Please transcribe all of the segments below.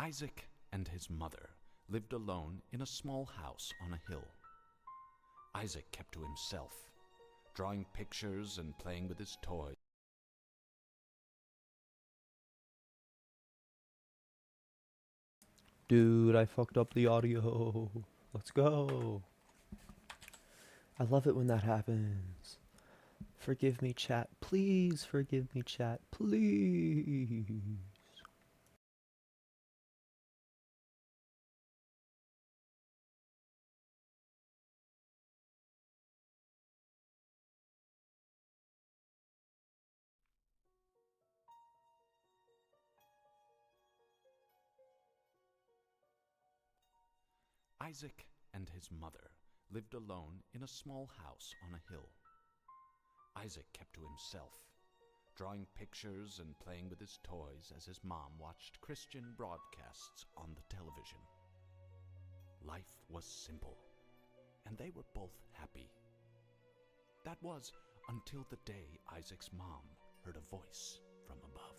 Isaac and his mother lived alone in a small house on a hill. Isaac kept to himself, drawing pictures and playing with his toys. Dude, I fucked up the audio. Let's go. I love it when that happens. Forgive me, chat. Please forgive me, chat. Please. Isaac and his mother lived alone in a small house on a hill. Isaac kept to himself, drawing pictures and playing with his toys as his mom watched Christian broadcasts on the television. Life was simple, and they were both happy. That was until the day Isaac's mom heard a voice from above.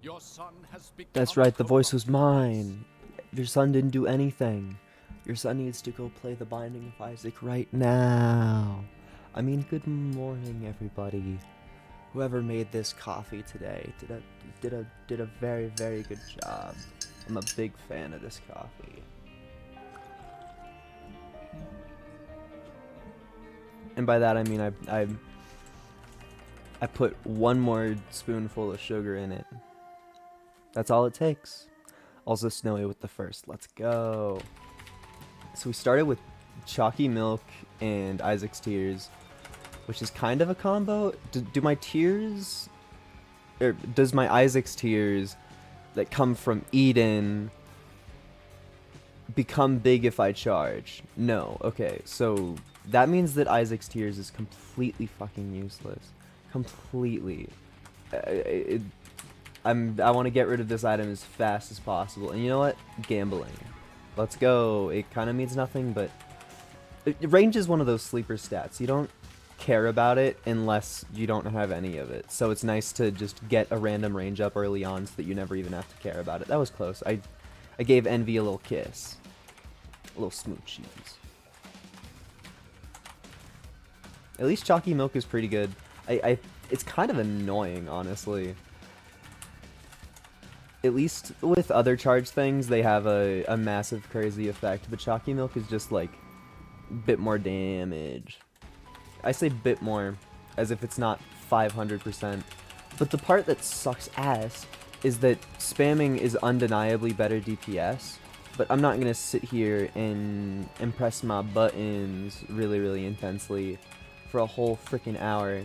Your son has become That's right, the voice was corrupt. mine. Your son didn't do anything. Your son needs to go play the Binding of Isaac right now. I mean, good morning, everybody. Whoever made this coffee today did a very, very good job. I'm a big fan of this coffee. And by that I mean I put one more spoonful of sugar in it. That's all it takes. Also Snowy with the first. Let's go. So we started with Chalky Milk and Isaac's Tears, which is kind of a combo. Do my tears, or does my Isaac's Tears that come from Eden become big if I charge? No. Okay, so that means that Isaac's Tears is completely fucking useless. Completely. I want to get rid of this item as fast as possible. And you know what? Gambling. Let's go. It kind of means nothing, but range is one of those sleeper stats. You don't care about it unless you don't have any of it. So it's nice to just get a random range up early on so that you never even have to care about it. That was close. I gave Envy a little kiss. A little smoochies. At least Chalky Milk is pretty good. It's kind of annoying, honestly. At least with other charge things, they have a massive crazy effect, but Chalky Milk is just like a bit more damage. I say bit more, as if it's not 500%. But the part that sucks ass is that spamming is undeniably better DPS, but I'm not going to sit here and press my buttons really, really intensely for a whole freaking hour.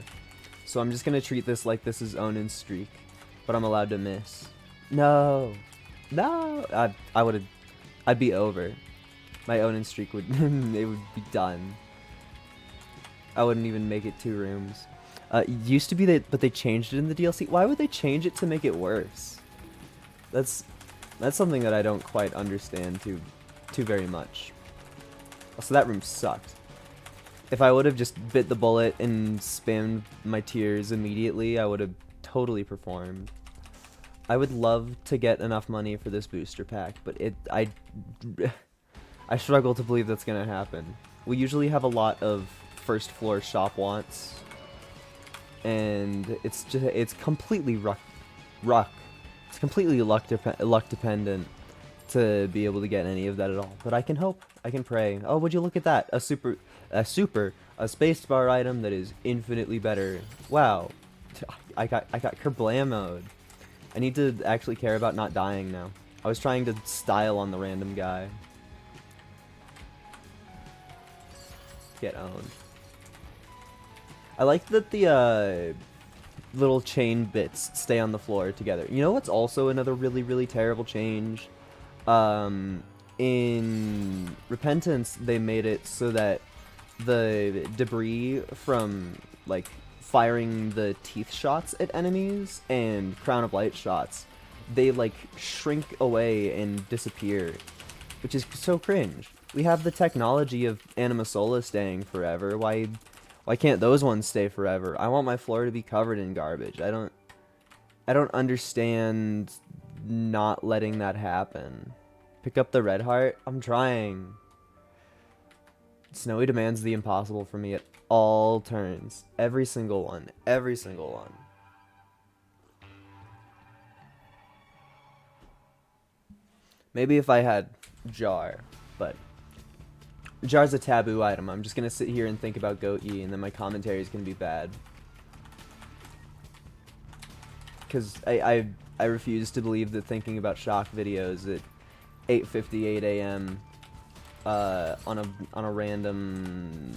So I'm just going to treat this like this is Onin streak, but I'm allowed to miss. No. No. I'd be over. My Onin streak would, it would be done. I wouldn't even make it 2 rooms. Used to be that, but they changed it in the DLC. Why would they change it to make it worse? That's something that I don't quite understand too very much. So that room sucked. If I would have just bit the bullet and spammed my tears immediately, I would have totally performed. I would love to get enough money for this booster pack, but I struggle to believe that's gonna happen. We usually have a lot of first floor shop wants, and it's completely it's completely luck dependent to be able to get any of that at all. But I can hope, I can pray. Oh, would you look at that? A spacebar item that is infinitely better. Wow, I got Kerblam mode. I need to actually care about not dying now. I was trying to style on the random guy. Get owned. I like that the little chain bits stay on the floor together. You know what's also another really, really terrible change? In Repentance, they made it so that the debris from, like, firing the teeth shots at enemies and Crown of Light shots, they, like, shrink away and disappear, which is so cringe. We have the technology of Anima Sola staying forever. Why can't those ones stay forever? I want my floor to be covered in garbage. I don't understand not letting that happen. Pick up the red heart. I'm trying. Snowy demands the impossible from me at all turns. Every single one. Every single one. Maybe if I had jar, but jar's a taboo item. I'm just gonna sit here and think about Goat E, and then my commentary is gonna be bad. Because I refuse to believe that thinking about shock videos at 8:58 a.m. On a random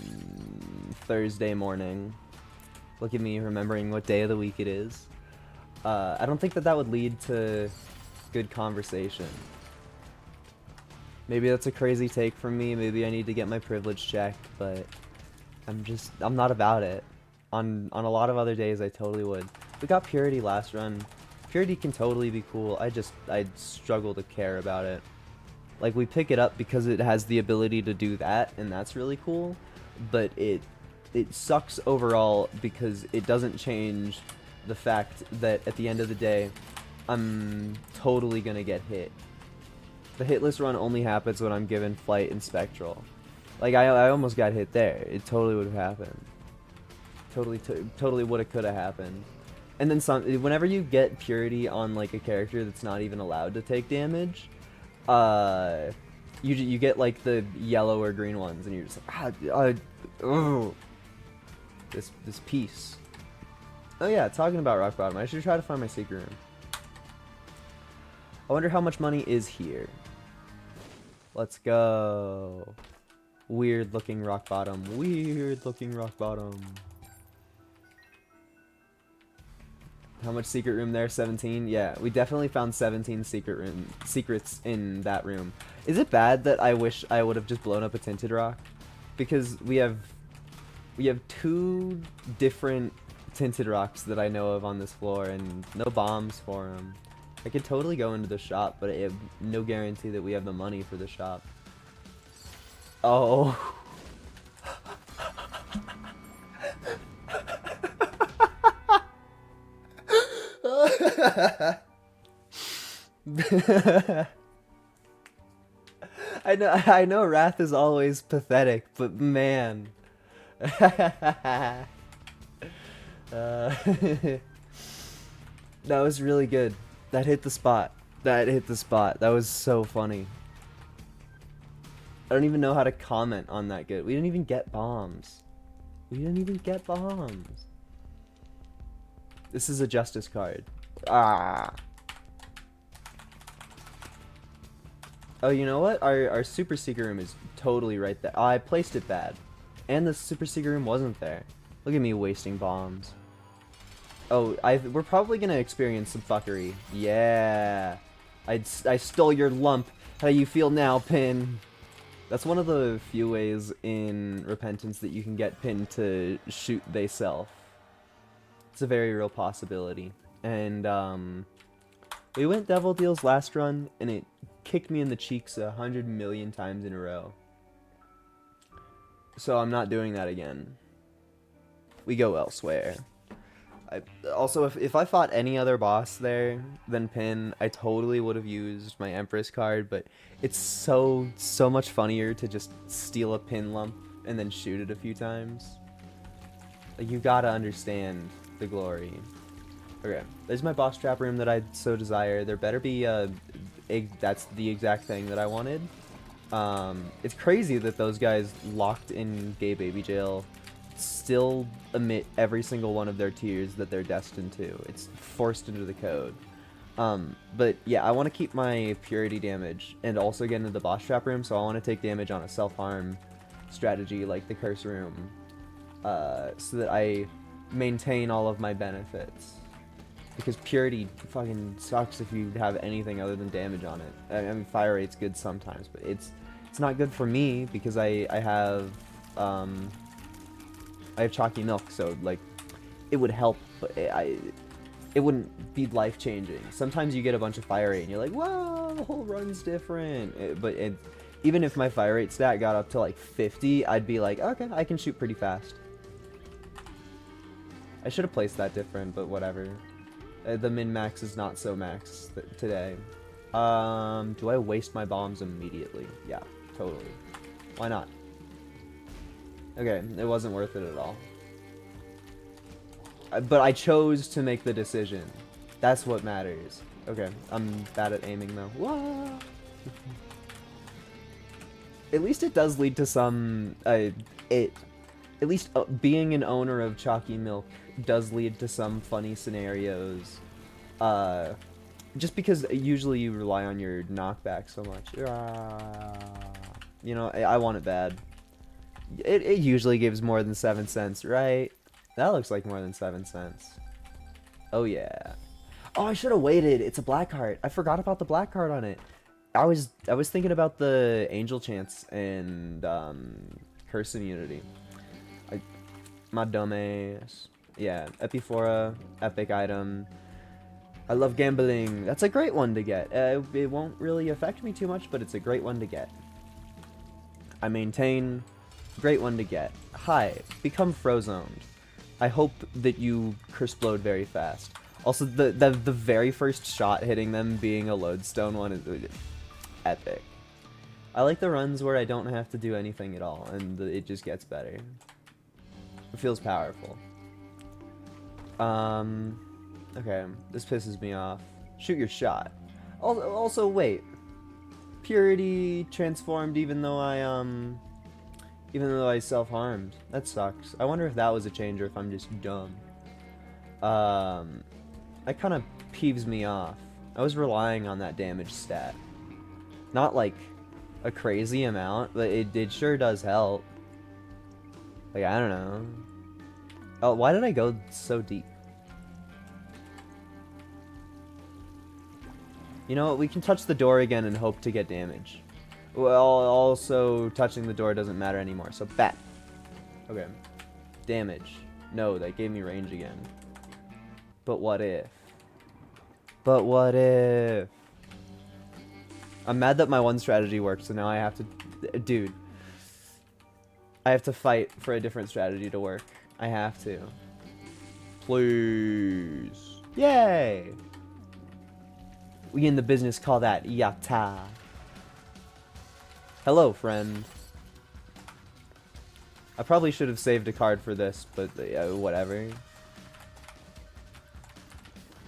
Thursday morning. Look at me remembering what day of the week it is. I don't think that would lead to good conversation. Maybe that's a crazy take from me. Maybe I need to get my privilege checked, but I'm not about it. On a lot of other days, I totally would. We got Purity last run. Purity can totally be cool. I struggle to care about it. Like, we pick it up because it has the ability to do that, and that's really cool. But it sucks overall because it doesn't change the fact that at the end of the day, I'm totally gonna get hit. The hitless run only happens when I'm given flight and spectral. Like, I almost got hit there. It totally would have happened. Totally would have, could have happened. And then whenever you get Purity on, like, a character that's not even allowed to take damage, you get, like, the yellow or green ones, and you're just like, this piece. Oh yeah, talking about rock bottom, I should try to find my secret room. I wonder how much money is here. Let's go. Weird looking rock bottom. Weird looking rock bottom. How much secret room there? 17? Yeah, we definitely found 17 secrets in that room. Is it bad that I wish I would have just blown up a tinted rock? Because we have 2 different tinted rocks that I know of on this floor and no bombs for them. I could totally go into the shop, but I have no guarantee that we have the money for the shop. Oh. I know Wrath is always pathetic, but man. That was really good. That hit the spot. That hit the spot. That was so funny. I don't even know how to comment on that good. We didn't even get bombs. We didn't even get bombs. This is a justice card. Ah. Oh, you know what? Our super secret room is totally right there. Oh, I placed it bad. And the super secret room wasn't there. Look at me wasting bombs. Oh, we're probably gonna experience some fuckery. Yeah. I stole your lump. How you feel now, Pin? That's one of the few ways in Repentance that you can get Pin to shoot they self. It's a very real possibility. And, we went Devil Deals last run, and it kicked me in the cheeks 100 million times in a row. So I'm not doing that again. We go elsewhere. Also, if I fought any other boss there than Pin, I totally would have used my Empress card, but it's so much funnier to just steal a Pin lump and then shoot it a few times. Like, you gotta understand the glory. Okay, there's my boss trap room that I so desire. There better be that's the exact thing that I wanted. It's crazy that those guys locked in gay baby jail still emit every single one of their tears that they're destined to. It's forced into the code. But yeah, I want to keep my purity damage and also get into the boss trap room, so I want to take damage on a self-harm strategy like the curse room, so that I maintain all of my benefits. Because purity fucking sucks if you have anything other than damage on it. I mean, fire rate's good sometimes, but it's not good for me because I have chalky milk, so like it would help, but it wouldn't be life-changing. Sometimes you get a bunch of fire rate and you're like, whoa, the whole run's different. Even if my fire rate stat got up to like 50, I'd be like, okay, I can shoot pretty fast. I should have placed that different, but whatever. The min-max is not so max today. Do I waste my bombs immediately? Yeah, totally. Why not? Okay, it wasn't worth it at all. But I chose to make the decision. That's what matters. Okay, I'm bad at aiming though. Whoa! At least it does lead to some, at least being an owner of Chalky Milk does lead to some funny scenarios. Just because usually you rely on your knockback so much. You know, I want it bad. It usually gives more than 7 cents, right? That looks like more than 7 cents. Oh yeah. Oh, I should have waited. It's a black heart. I forgot about the black heart on it. I was thinking about the angel chance and curse immunity. My dumbass. Yeah, Epiphora, epic item. I love gambling. That's a great one to get. It won't really affect me too much, but it's a great one to get. I maintain. Great one to get. Hi, become frozoned. I hope that you curseblowed very fast. Also, the very first shot hitting them being a lodestone one is epic. I like the runs where I don't have to do anything at all, and it just gets better. It feels powerful. Okay, this pisses me off. Shoot your shot. Also, wait. Purity transformed even though I self-harmed. That sucks. I wonder if that was a change or if I'm just dumb. That kind of peeves me off. I was relying on that damage stat. Not like a crazy amount, but it sure does help. Like, I don't know. Oh, why did I go so deep? You know what, we can touch the door again and hope to get damage. Well, also, touching the door doesn't matter anymore, so bat. Okay. Damage. No, that gave me range again. But what if? But what if? I'm mad that my one strategy worked, so now I have to... Dude. I have to fight for a different strategy to work. I have to. Please. Yay! We in the business call that yatta. Hello, friend. I probably should have saved a card for this, but whatever.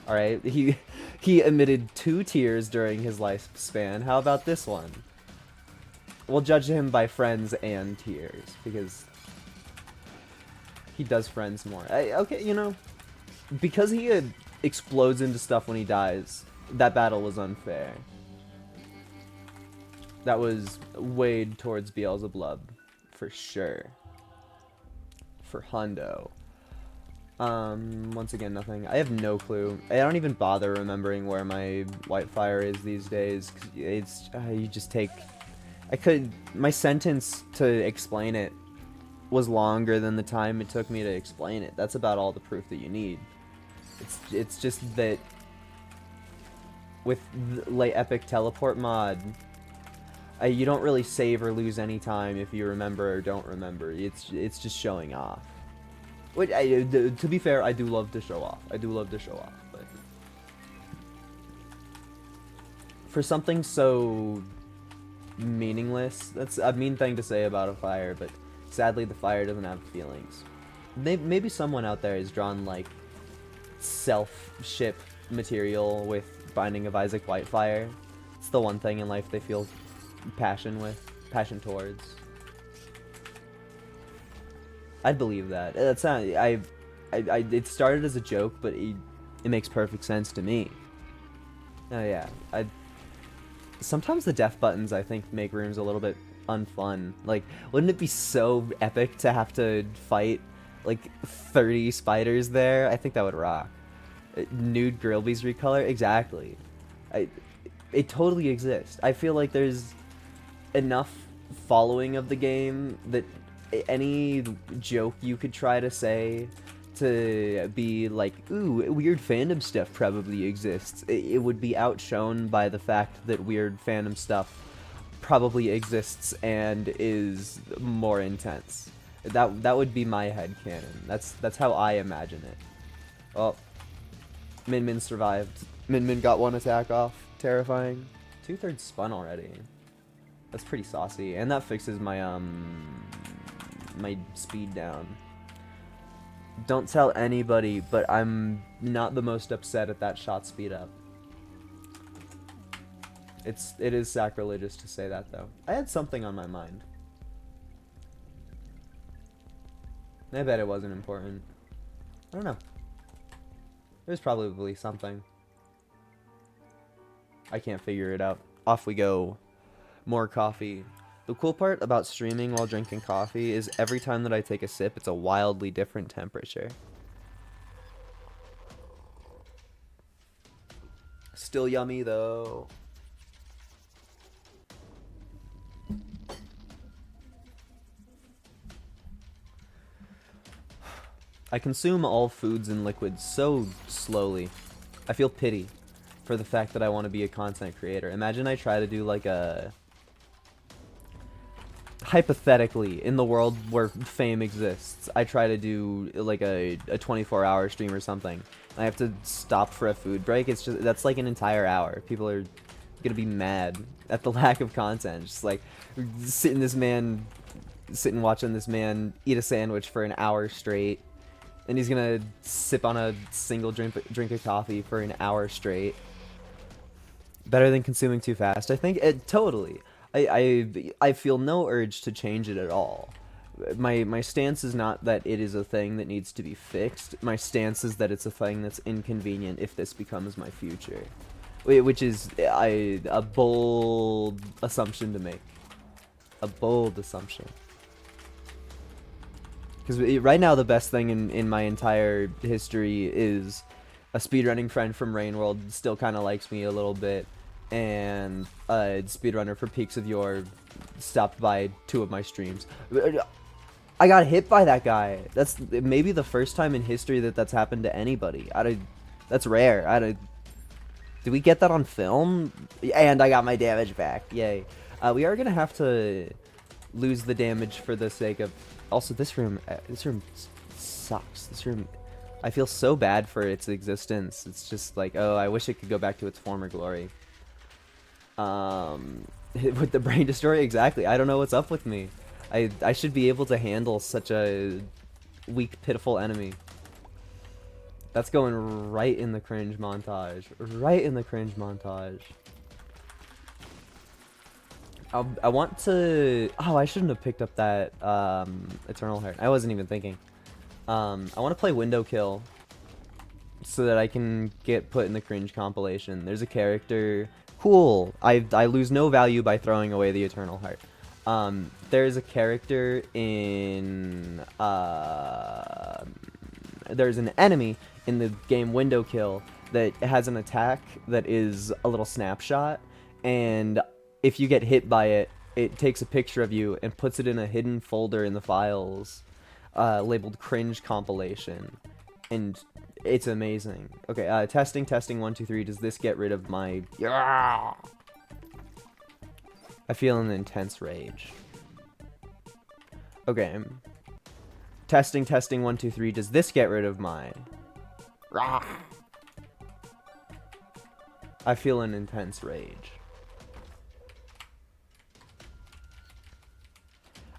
Alright, he emitted 2 tears during his lifespan. How about this one? We'll judge him by friends and tears, because he does friends more. Okay, you know, because he explodes into stuff when he dies, that battle was unfair. That was weighed towards Beelzebub, for sure. For hundo. Once again, nothing. I have no clue. I don't even bother remembering where my Whitefire is these days. It's, you just take... My sentence to explain it was longer than the time it took me to explain it. That's about all the proof that you need. It's just that with the late epic teleport mod, you don't really save or lose any time if you remember or don't remember. It's just showing off. Which, to be fair, I do love to show off. I do love to show off, but for something so meaningless, that's a mean thing to say about a fire, but sadly the fire doesn't have feelings. Maybe someone out there has drawn like self-ship material with Binding of Isaac Whitefire. It's the one thing in life they feel passion towards. I'd believe that. That's not. It started as a joke, but it makes perfect sense to me. Oh yeah. Sometimes the death buttons I think make rooms a little bit unfun. Like, wouldn't it be so epic to have to fight like 30 spiders there? I think that would rock. Nude Grilby's recolor, exactly. It totally exists. I feel like there's enough following of the game that any joke you could try to say to be like, ooh, weird fandom stuff probably exists, it would be outshone by the fact that weird fandom stuff probably exists and is more intense. That would be my headcanon. That's how I imagine it. Well, Min Min survived. Min Min got one attack off. Terrifying. 2/3 spun already. That's pretty saucy. And that fixes my, my speed down. Don't tell anybody, but I'm not the most upset at that shot speed up. It is sacrilegious to say that, though. I had something on my mind. I bet it wasn't important. I don't know. There's probably something. I can't figure it out. Off we go. More coffee. The cool part about streaming while drinking coffee is every time that I take a sip, it's a wildly different temperature. Still yummy, though. I consume all foods and liquids so slowly. I feel pity for the fact that I want to be a content creator. Imagine I try to do like a... Hypothetically, in the world where fame exists, I try to do like a 24-hour stream or something. I have to stop for a food break. It's just, that's like an entire hour. People are gonna be mad at the lack of content. Just like sitting watching this man eat a sandwich for an hour straight. And he's gonna sip on a single drink of coffee for an hour straight. Better than consuming too fast, I think. Totally. I feel no urge to change it at all. My stance is not that it is a thing that needs to be fixed. My stance is that it's a thing that's inconvenient if this becomes my future. Which is a bold assumption to make. A bold assumption. Because right now the best thing in my entire history is a speedrunning friend from Rainworld still kind of likes me a little bit, and a speedrunner for Peaks of Yore stopped by 2 of my streams. I got hit by that guy. That's maybe the first time in history that that's happened to anybody. That's rare. Did we get that on film? And I got my damage back. Yay. We are gonna have to lose the damage for the sake of... Also, this room sucks. This room, I feel so bad for its existence. It's just like, oh, I wish it could go back to its former glory. With the brain destroyer, exactly. I don't know what's up with me. I should be able to handle such a weak, pitiful enemy. That's going right in the cringe montage. Right in the cringe montage. I want to... Oh, I shouldn't have picked up that Eternal Heart. I wasn't even thinking. I want to play Window Kill so that I can get put in the cringe compilation. There's a character... Cool. I lose no value by throwing away the Eternal Heart. There's a character in... there's an enemy in the game Window Kill that has an attack that is a little snapshot, and... if you get hit by it, it takes a picture of you and puts it in a hidden folder in the files labeled cringe compilation. And it's amazing. Okay, testing, 1, 2, 3. Does this get rid of my... Yeah! I feel an intense rage. Okay. Testing, 1, 2, 3. Does this get rid of my... I feel an intense rage.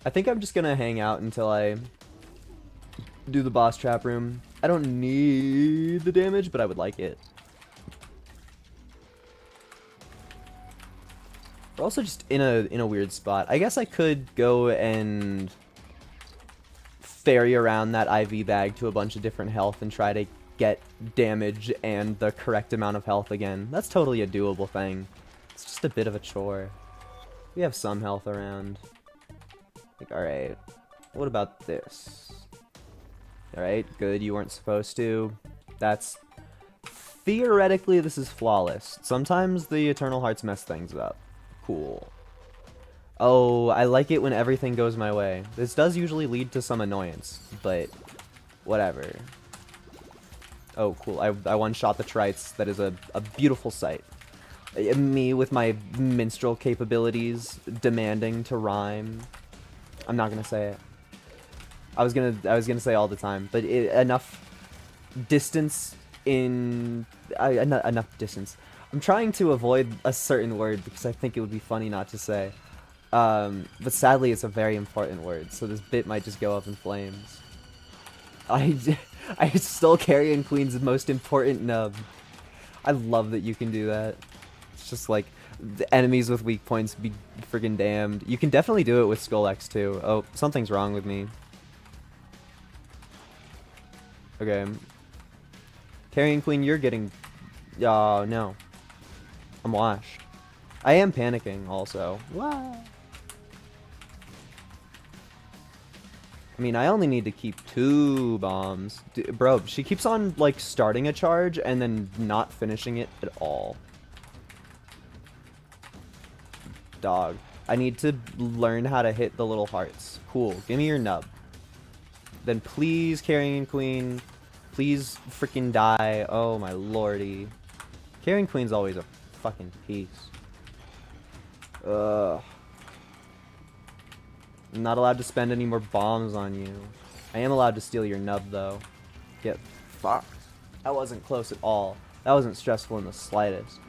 I think I'm just gonna hang out until I do the boss trap room. I don't need the damage, but I would like it. We're also just in a weird spot. I guess I could go and ferry around that IV bag to a bunch of different health and try to get damage and the correct amount of health again. That's totally a doable thing. It's just a bit of a chore. We have some health around. Like, alright, what about this? Alright, good, you weren't supposed to. That's... Theoretically, this is flawless. Sometimes the Eternal Hearts mess things up. Cool. Oh, I like it when everything goes my way. This does usually lead to some annoyance, but whatever. Oh, cool, I one-shot the Trites. That is a beautiful sight. Me with my minstrel capabilities demanding to rhyme. I'm not gonna say it. I was gonna say all the time, but enough distance in enough distance. I'm trying to avoid a certain word because I think it would be funny not to say. But sadly, it's a very important word, so this bit might just go up in flames. I stole Carrion Queen's most important nub. I love that you can do that. It's just like, the enemies with weak points be friggin' damned. You can definitely do it with Skull X too. Oh, something's wrong with me. Okay. Carrion Queen, you're getting... Oh, no. I'm washed. I am panicking, also. Wow. I mean, I only need to keep 2 bombs. Bro, she keeps on, like, starting a charge and then not finishing it at all. Dog. I need to learn how to hit the little hearts. Cool. Give me your nub. Then please, Carrion Queen. Please freaking die. Oh, my lordy. Carrion Queen's always a fucking piece. Ugh. I'm not allowed to spend any more bombs on you. I am allowed to steal your nub, though. Get fucked. That wasn't close at all. That wasn't stressful in the slightest.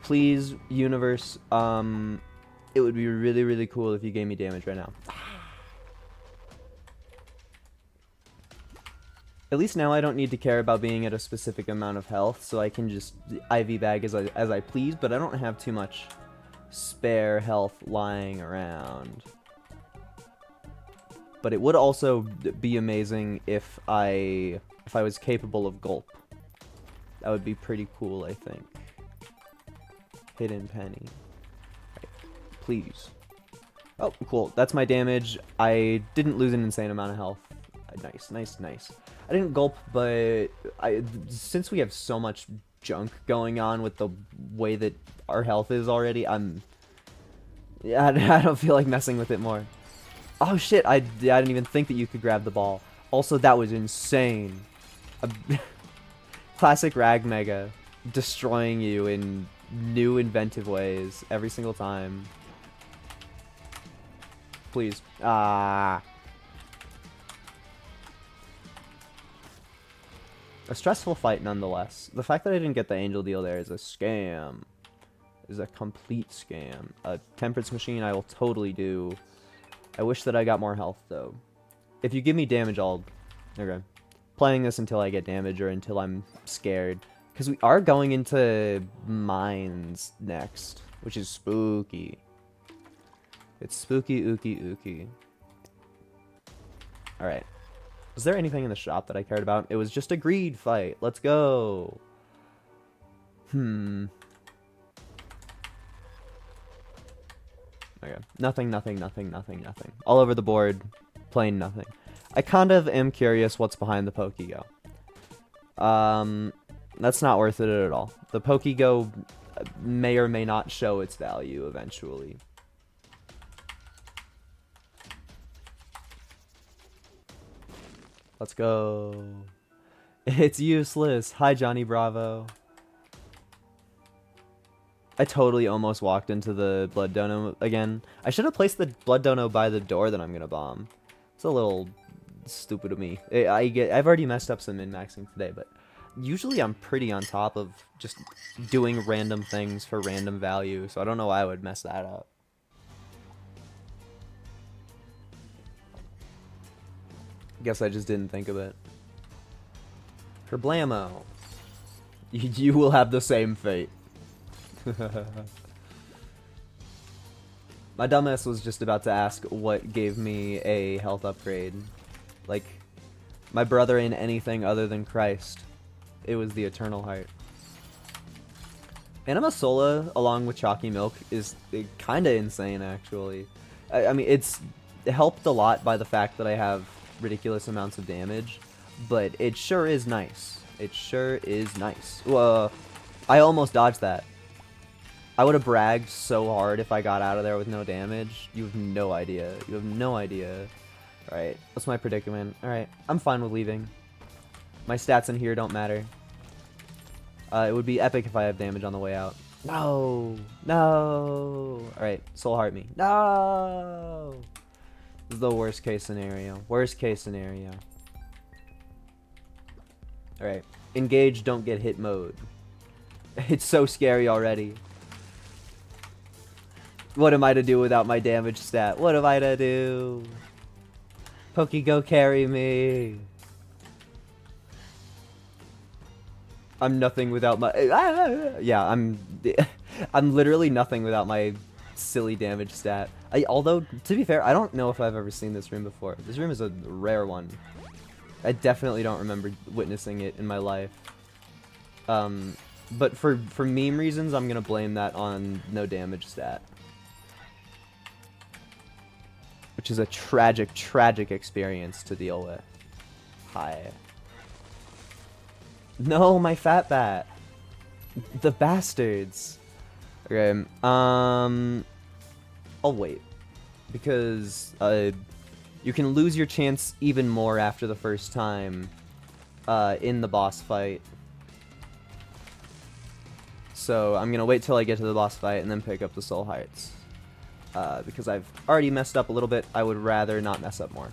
Please, universe, it would be really, really cool if you gave me damage right now. At least now I don't need to care about being at a specific amount of health, so I can just IV bag as I please, but I don't have too much spare health lying around. But it would also be amazing if I was capable of gulp. That would be pretty cool, I think. Hidden penny. Right. Please. Oh, cool. That's my damage. I didn't lose an insane amount of health. Nice, nice, nice. I didn't gulp, but since we have so much junk going on with the way that our health is already, yeah, I don't feel like messing with it more. Oh shit, I didn't even think that you could grab the ball. Also, that was insane. Classic Rag Mega, destroying you in new inventive ways every single time. Please. Ah. A stressful fight nonetheless. The fact that I didn't get the angel deal there is a scam. Is a complete scam. A temperance machine I will totally do. I wish that I got more health though. If you give me damage, I'll... Okay. Playing this until I get damage or until I'm scared. Because we are going into mines next, which is spooky. It's spooky, ooky, ooky. Alright. Was there anything in the shop that I cared about? It was just a greed fight. Let's go. Okay. Nothing, nothing, nothing, nothing, nothing. All over the board. Plain nothing. I kind of am curious what's behind the Pokego. That's not worth it at all. The Pokego may or may not show its value eventually. Let's go. It's useless. Hi, Johnny Bravo. I totally almost walked into the Blood Dono again. I should have placed the Blood Dono by the door that I'm going to bomb. It's a little stupid of me. I've already messed up some min-maxing today, but usually I'm pretty on top of just doing random things for random value, so I don't know why I would mess that up. Guess I just didn't think of it. Kerblamo. You will have the same fate. My dumbass was just about to ask what gave me a health upgrade. Like, my brother in anything other than Christ. It was the Eternal Heart. Anima Sola, along with Chalky Milk, is kind of insane, actually. I mean, it's helped a lot by the fact that I have ridiculous amounts of damage, but it sure is nice. It sure is nice. I almost dodged that. I would have bragged so hard if I got out of there with no damage. You have no idea. You have no idea. Alright, what's my predicament? Alright, I'm fine with leaving. My stats in here don't matter. It would be epic if I have damage on the way out. No! No! Alright, Soul Heart me. No! This is the worst case scenario. Worst case scenario. Alright. Engage, don't get hit mode. It's so scary already. What am I to do without my damage stat? What am I to do? Pokey, go carry me. I'm nothing without my... Yeah, I'm literally nothing without my silly damage stat. Although, to be fair, I don't know if I've ever seen this room before. This room is a rare one. I definitely don't remember witnessing it in my life. But for meme reasons, I'm gonna blame that on no damage stat. Which is a tragic, tragic experience to deal with. Hi. No, my fat bat. The bastards. Okay, I'll wait. Because, you can lose your chance even more after the first time, in the boss fight. So, I'm gonna wait till I get to the boss fight and then pick up the soul hearts. Because I've already messed up a little bit, I would rather not mess up more.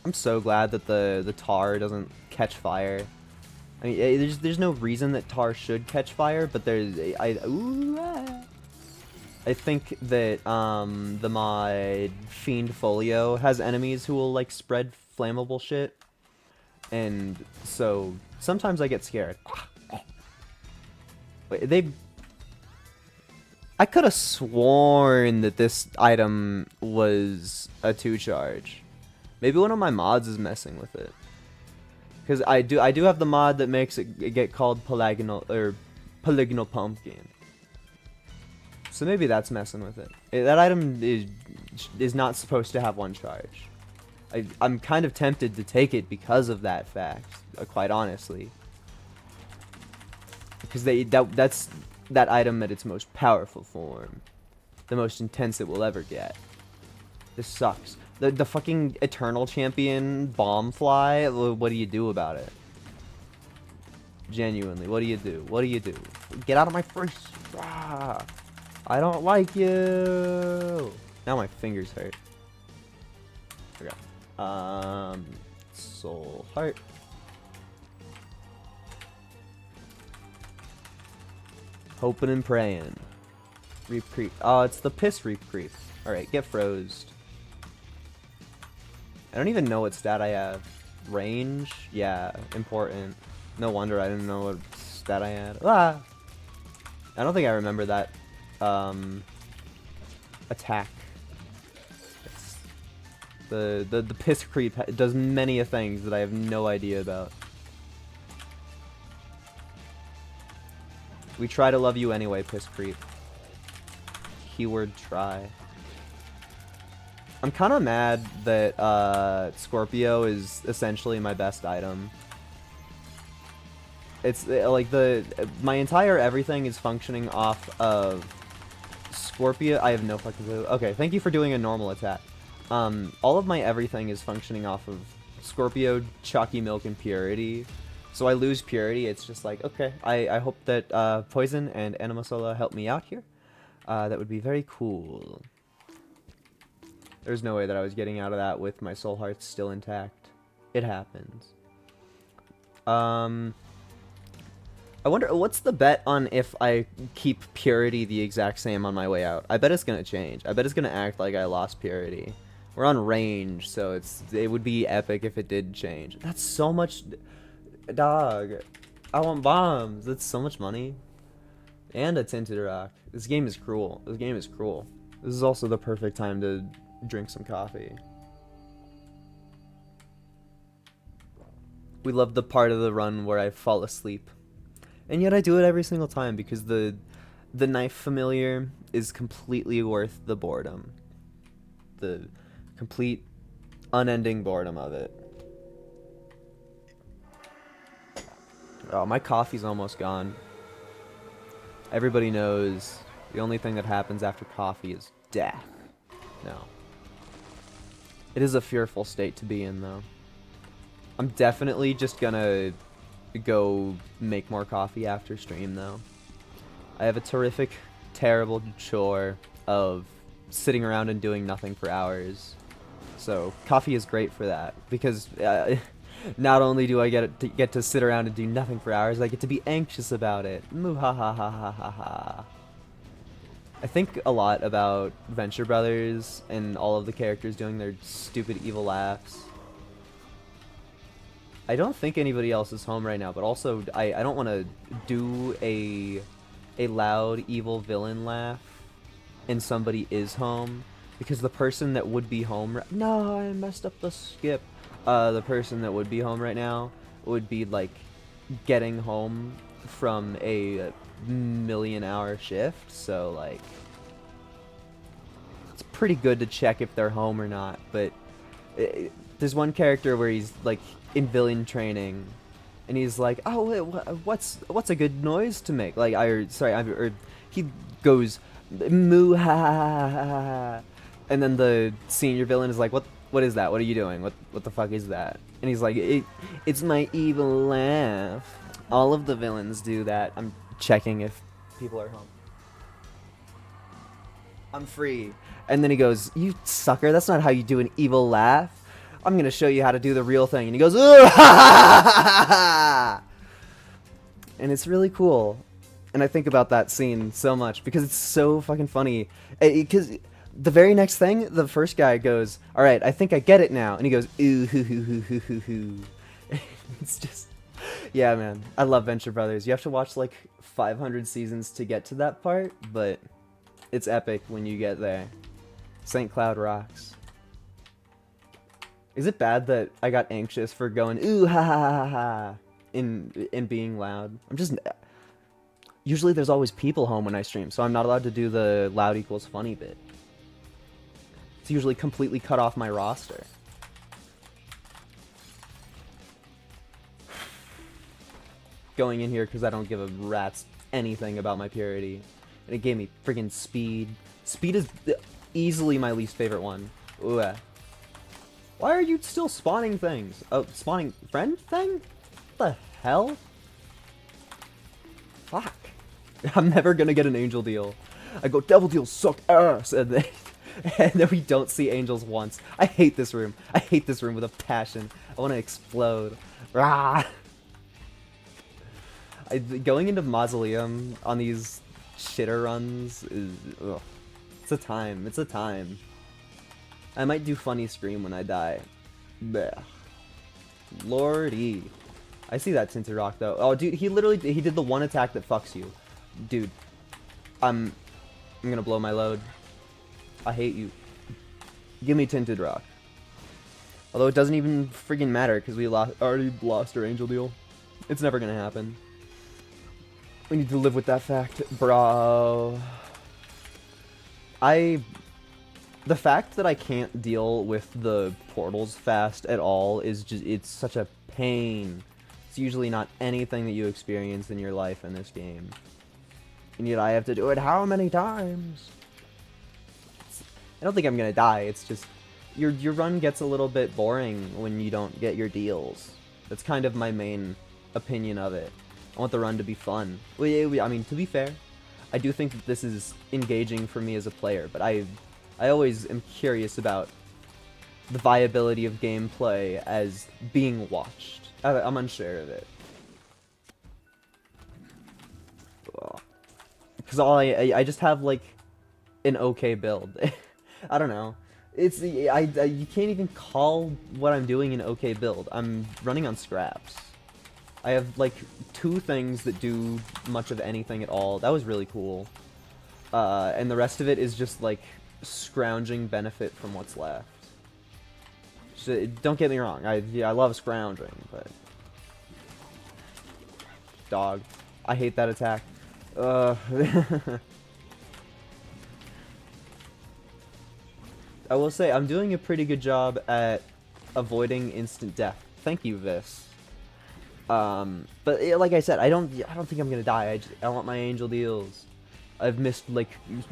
I'm so glad that the tar doesn't catch fire. I mean, there's no reason that tar should catch fire, but I think that the mod Fiend Folio has enemies who will like spread flammable shit, and so sometimes I get scared. Wait, I could have sworn that this item was a 2-charge. Maybe one of my mods is messing with it. Because I do have the mod that makes it get called polygonal pumpkin. So maybe that's messing with it. That item is not supposed to have 1 charge. I'm kind of tempted to take it because of that fact, quite honestly. Because that's that item at its most powerful form. The most intense it will ever get. This sucks. The fucking Eternal Champion bomb fly, what do you do about it? Genuinely, what do you do? What do you do? Get out of my face! Ah, I don't like you! Now my fingers hurt. Okay. Soul Heart. Hoping and praying. Reap Creep. Oh, it's the Piss Reap Creep. Alright, get froze. I don't even know what stat I have. Range? Yeah, important. No wonder I didn't know what stat I had. Ah! I don't think I remember that attack. It's the Piss Creep does many a things that I have no idea about. We try to love you anyway, Piss Creep. Keyword try. I'm kind of mad that Scorpio is essentially my best item. It's like my entire everything is functioning off of Scorpio. I have no fucking clue. Okay, thank you for doing a normal attack. All of my everything is functioning off of Scorpio, Chalky Milk, and Purity. So I lose Purity, it's just like, okay, I hope that Poison and Animasola help me out here. That would be very cool. There's no way that I was getting out of that with my soul hearts still intact. It happens. I wonder, what's the bet on if I keep Purity the exact same on my way out? I bet it's gonna change. I bet it's gonna act like I lost Purity. We're on range, so it would be epic if it did change. That's so much... Dog, I want bombs. That's so much money. And a tinted rock. This game is cruel. This game is cruel. This is also the perfect time to drink some coffee. We love the part of the run where I fall asleep. And yet I do it every single time because the knife familiar is completely worth the boredom. The complete unending boredom of it. Oh, my coffee's almost gone. Everybody knows the only thing that happens after coffee is death. No. It is a fearful state to be in, though. I'm definitely just gonna go make more coffee after stream, though. I have a terrific, terrible chore of sitting around and doing nothing for hours. So, coffee is great for that, because Not only do I get to sit around and do nothing for hours, I get to be anxious about it. Moo ha ha ha ha ha ha. I think a lot about Venture Brothers and all of the characters doing their stupid evil laughs. I don't think anybody else is home right now, but also I don't want to do a loud evil villain laugh and somebody is home, because the person that would be home no, I messed up the skip. The person that would be home right now would be like getting home from a million-hour shift, so like it's pretty good to check if they're home or not. But there's one character where he's like in villain training, and he's like, "Oh, what's a good noise to make?" Like, he goes, "Moo ha ha ha ha," and then the senior villain is like, "What is that? What are you doing? What the fuck is that?" And he's like, "It's my evil laugh." All of the villains do that. I'm checking if people are home. I'm free. And then he goes, "You sucker, that's not how you do an evil laugh. I'm gonna show you how to do the real thing." And he goes, "Ooh, ha ha ha ha ha!" And it's really cool. And I think about that scene so much because it's so fucking funny. Because the very next thing, the first guy goes, "All right, I think I get it now." And he goes, "Ooh, hoo, hoo, hoo, hoo, hoo, hoo." It's just, yeah, man. I love Venture Brothers. You have to watch like 500 seasons to get to that part, but it's epic when you get there. St. Cloud rocks. Is it bad that I got anxious for going ooh ha ha ha ha in being loud? I'm just, usually there's always people home when I stream, so I'm not allowed to do the loud equals funny bit. It's usually completely cut off my roster. Going in here because I don't give a rat's anything about my purity. And it gave me friggin' speed. Speed is easily my least favorite one. Ooh. Why are you still spawning things? Oh, spawning friend thing? What the hell? Fuck. I'm never gonna get an angel deal. I go, devil deals suck ass, and then we don't see angels once. I hate this room. I hate this room with a passion. I want to explode. Rah! Going into Mausoleum on these shitter runs is, ugh. It's a time. It's a time. I might do funny scream when I die. Blech. Lordy. I see that Tinted Rock though. Oh, dude, he did the one attack that fucks you. Dude. I'm gonna blow my load. I hate you. Give me Tinted Rock. Although it doesn't even friggin' matter because we already lost our angel deal. It's never gonna happen. We need to live with that fact, bro. The fact that I can't deal with the portals fast at all is just, it's such a pain. It's usually not anything that you experience in your life in this game. And yet I have to do it how many times? I don't think I'm gonna die, it's just, your run gets a little bit boring when you don't get your deals. That's kind of my main opinion of it. I want the run to be fun. I mean, to be fair, I do think that this is engaging for me as a player, but I always am curious about the viability of gameplay as being watched. I'm unsure of it. Because I just have like an okay build. I don't know. It's you can't even call what I'm doing an okay build. I'm running on scraps. I have like 2 things that do much of anything at all. That was really cool. And the rest of it is just like scrounging benefit from what's left. So, don't get me wrong, I love scrounging, but dog, I hate that attack. I will say I'm doing a pretty good job at avoiding instant death. Thank you, Vis. But like I said, I don't think I'm gonna die. I want my angel deals. I've missed like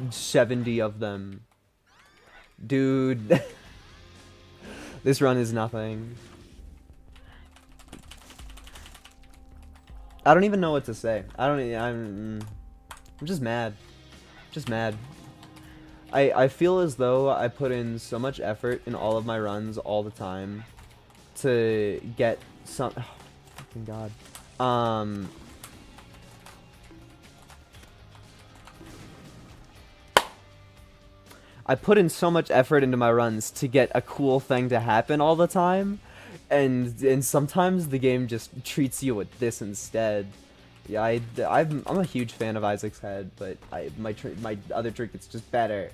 70 of them. Dude. This run is nothing. I don't even know what to say. I'm just mad. Just mad. I feel as though I put in so much effort in all of my runs all the time to get some. Oh, fucking god. I put in so much effort into my runs to get a cool thing to happen all the time, and sometimes the game just treats you with this instead. Yeah, I'm a huge fan of Isaac's head, but my other trinket's just better.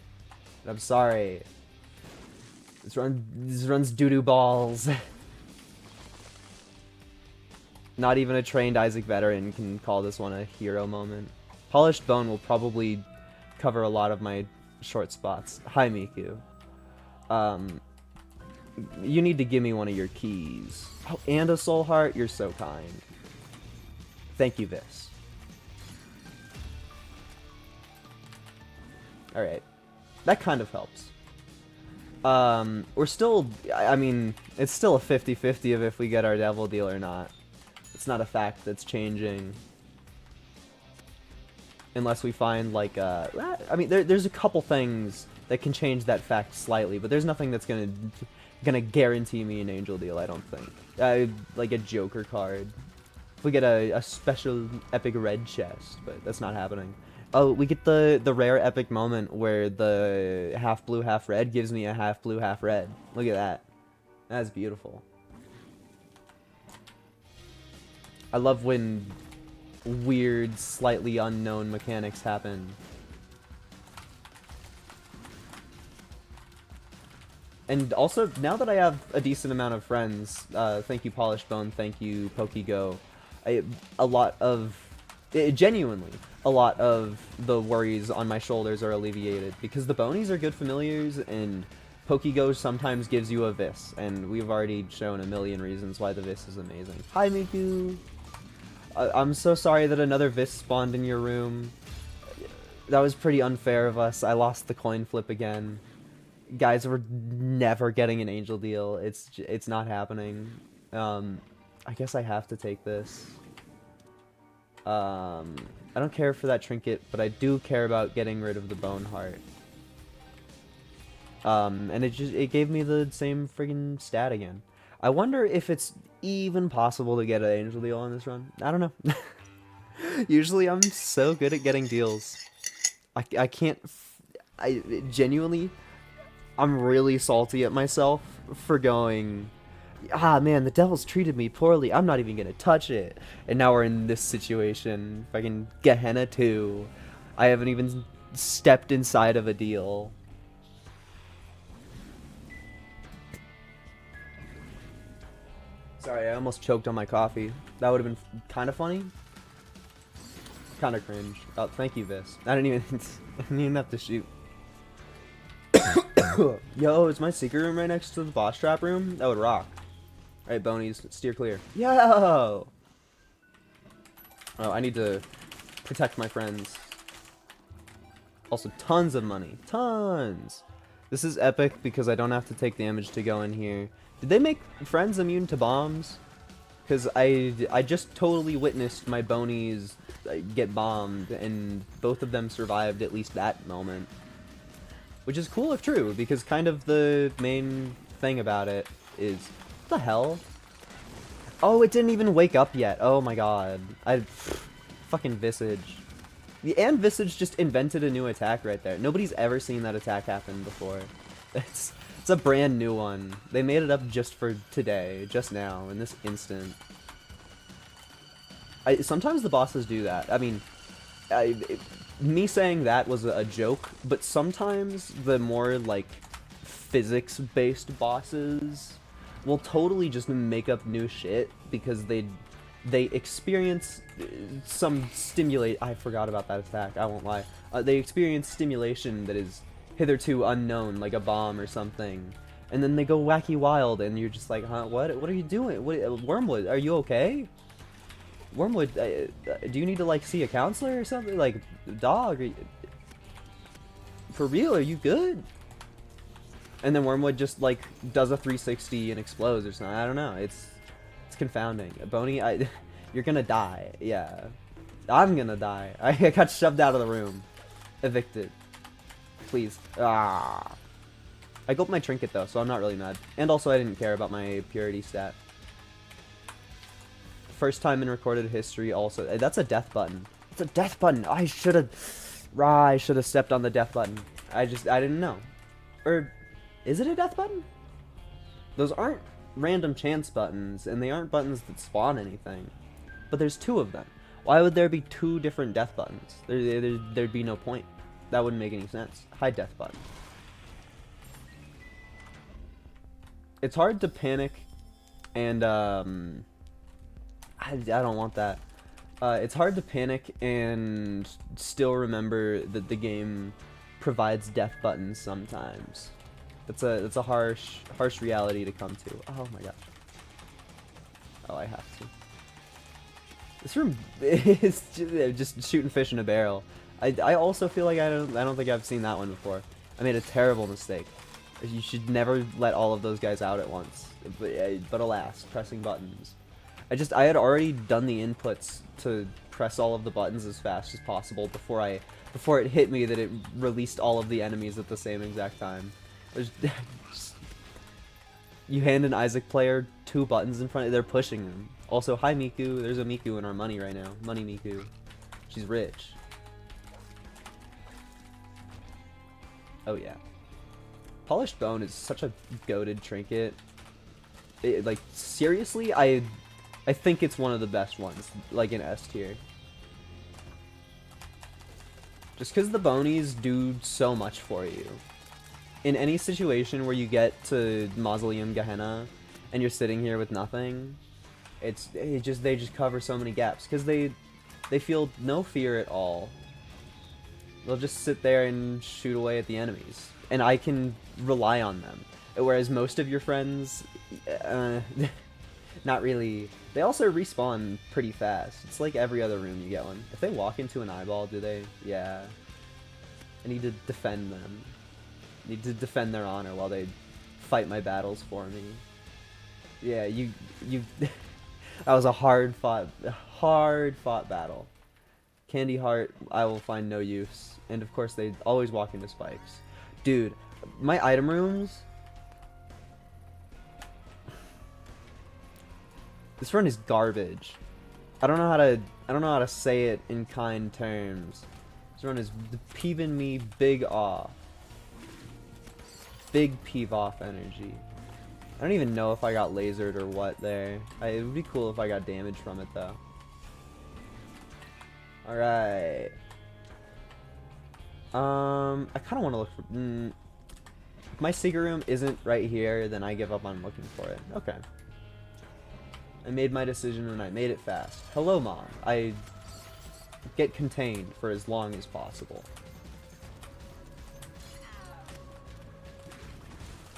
And I'm sorry. This runs doo-doo balls. Not even a trained Isaac veteran can call this one a hero moment. Polished Bone will probably cover a lot of my short spots. Hi, Miku. You need to give me one of your keys. Oh, and a soul heart? You're so kind. Thank you, Vis. Alright. That kind of helps. We're still... I mean, it's still a 50-50 of if we get our devil deal or not. It's not a fact that's changing. Unless we find, like, I mean, there's a couple things that can change that fact slightly, but there's nothing that's gonna guarantee me an angel deal, I don't think. Like a Joker card. If we get a special epic red chest, but that's not happening. Oh, we get the rare epic moment where the half blue, half red gives me a half blue, half red. Look at that. That's beautiful. I love when weird, slightly unknown mechanics happen. And also, now that I have a decent amount of friends, thank you Polished Bone, thank you PokeGo, genuinely, a lot of the worries on my shoulders are alleviated, because the Bonies are good familiars, and PokeGo sometimes gives you a Vis, and we've already shown a million reasons why the Vis is amazing. Hi Miku! I'm so sorry that another Vis spawned in your room. That was pretty unfair of us. I lost the coin flip again. Guys, we're never getting an angel deal. It's not happening. I guess I have to take this. I don't care for that trinket, but I do care about getting rid of the bone heart. And it gave me the same friggin' stat again. I wonder if it's even possible to get an angel deal on this run. I don't know. Usually I'm so good at getting deals. I can't... genuinely, I'm really salty at myself for going, ah man, the devil's treated me poorly, I'm not even gonna touch it. And now we're in this situation. Fucking Gehenna 2. I haven't even stepped inside of a deal. Sorry, I almost choked on my coffee. That would have been kind of funny. Kind of cringe. Oh, thank you, Vis. I didn't even have to shoot. Yo, is my secret room right next to the boss trap room? That would rock. Alright, Bonies, steer clear. Yo! Oh, I need to protect my friends. Also, tons of money. Tons! This is epic because I don't have to take damage to go in here. Did they make friends immune to bombs? Because I just totally witnessed my Bonies get bombed, and both of them survived at least that moment. Which is cool if true, because kind of the main thing about it is... What the hell? Oh, it didn't even wake up yet. Oh my god. Fucking Visage. And Visage just invented a new attack right there. Nobody's ever seen that attack happen before. It's a brand new one. They made it up just for today, just now, in this instant. Sometimes the bosses do that. I mean, me saying that was a joke, but sometimes the more, like, physics-based bosses will totally just make up new shit because they experience some I forgot about that attack, I won't lie. They experience stimulation that is hitherto unknown, like a bomb or something. And then they go wacky wild, and you're just like, huh, what are you doing? Wormwood, are you okay? Wormwood, do you need to, like, see a counselor or something? Like, dog, for real, are you good? And then Wormwood just, like, does a 360 and explodes or something. I don't know, it's confounding. Boney, you're gonna die, yeah. I'm gonna die. I got shoved out of the room. Evicted. Please. Ah. I gulped my trinket though, so I'm not really mad. And also I didn't care about my purity stat. First time in recorded history also. That's a death button. It's a death button. I should have stepped on the death button. I didn't know. Or is it a death button? Those aren't random chance buttons, and they aren't buttons that spawn anything. But there's 2 of them. Why would there be 2 different death buttons? There'd be no point. That wouldn't make any sense. Hide death button. It's hard to panic, and I don't want that. It's hard to panic and still remember that the game provides death buttons sometimes. It's a harsh reality to come to. Oh my gosh. Oh, I have to. This room is just shooting fish in a barrel. I also feel like I don't think I've seen that one before. I made a terrible mistake. You should never let all of those guys out at once. But alas, pressing buttons. I had already done the inputs to press all of the buttons as fast as possible before it hit me that it released all of the enemies at the same exact time. You hand an Isaac player 2 buttons in front of, they're pushing him. Also, hi Miku, there's a Miku in our money right now. Money Miku. She's rich. Oh yeah. Polished bone is such a goated trinket. Like, seriously, I think it's one of the best ones, like in S tier. Just because the bonies do so much for you. In any situation where you get to Mausoleum Gehenna and you're sitting here with nothing, they just cover so many gaps because they feel no fear at all. They'll just sit there and shoot away at the enemies, and I can rely on them. Whereas most of your friends, not really. They also respawn pretty fast. It's like every other room you get one. If they walk into an eyeball, do they? Yeah. I need to defend them. I need to defend their honor while they fight my battles for me. Yeah, you that was a hard fought battle. Candy Heart, I will find no use. And of course they always walk into spikes. Dude, my item rooms. This run is garbage. I don't know how to say it in kind terms. This run is peeving me big off. Big peeve off energy. I don't even know if I got lasered or what there. It would be cool if I got damage from it though. Alright. I kind of want to look for... if my secret room isn't right here, then I give up on looking for it. Okay. I made my decision and I made it fast. Hello, Mom. I get contained for as long as possible.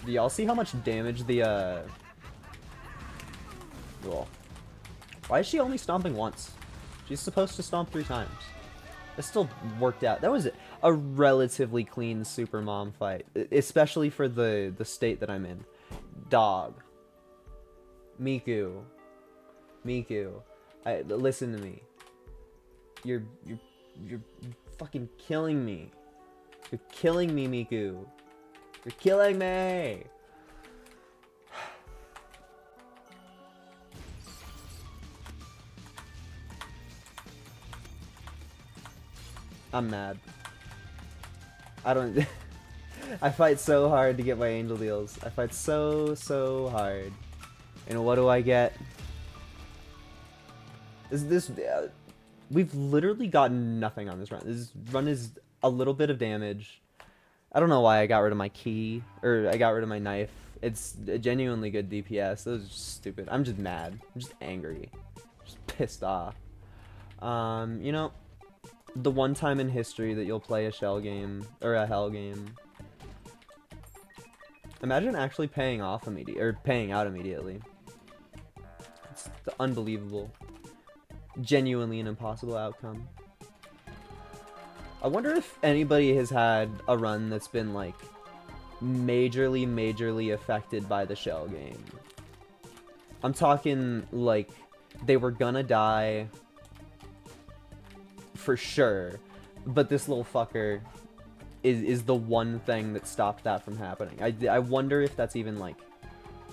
Do y'all see how much damage the, well, why is she only stomping once? She's supposed to stomp 3 times. It still worked out. That was a relatively clean Super Mom fight, especially for the state that I'm in. Dog. Miku. Listen to me. You're fucking killing me. You're killing me, Miku. You're killing me. I'm mad. I don't... I fight so hard to get my angel deals. I fight so hard. And what do I get? We've literally gotten nothing on this run. This run is a little bit of damage. I don't know why I got rid of my key, or I got rid of my knife. It's a genuinely good DPS. That was just stupid. I'm just mad. I'm just angry. Just pissed off. You know, the one time in history that you'll play a shell game, or a hell game. Imagine actually paying out immediately. It's unbelievable. Genuinely an impossible outcome. I wonder if anybody has had a run that's been like majorly affected by the shell game. I'm talking like they were gonna die for sure, but this little fucker is the one thing that stopped that from happening. I wonder if that's even like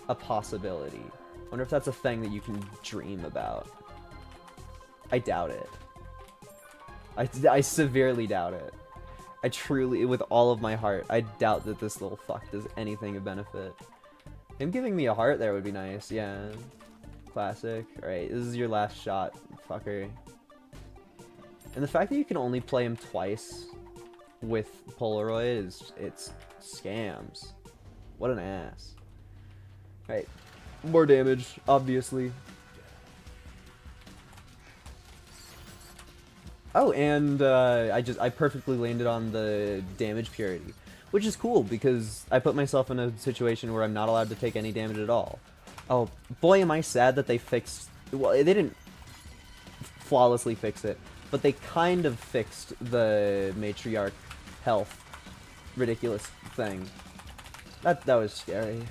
a possibility. I wonder if that's a thing that you can dream about. I doubt it. I severely doubt it. I truly, with all of my heart, I doubt that this little fuck does anything of benefit. Him giving me a heart there would be nice, yeah. Classic. Alright, this is your last shot, fucker. And the fact that you can only play him twice with Polaroid it's scams. What an ass. Alright, more damage, obviously. Oh, and I perfectly landed on the damage purity, which is cool because I put myself in a situation where I'm not allowed to take any damage at all. Oh, boy, am I sad that they fixed... Well, they didn't flawlessly fix it, but they kind of fixed the matriarch health ridiculous thing. That was scary.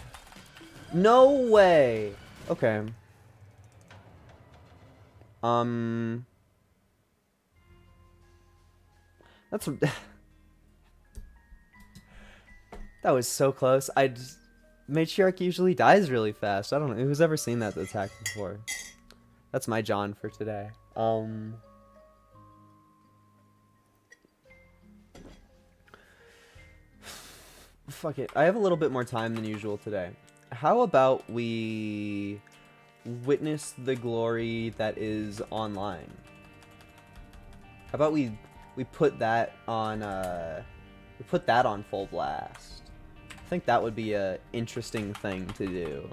No way! Okay. That's... That was so close. Matriarch usually dies really fast. I don't know. Who's ever seen that attack before? That's my John for today. Fuck it. I have a little bit more time than usual today. How about we witness the glory that is online? How about we put that on full blast? I think that would be a interesting thing to do.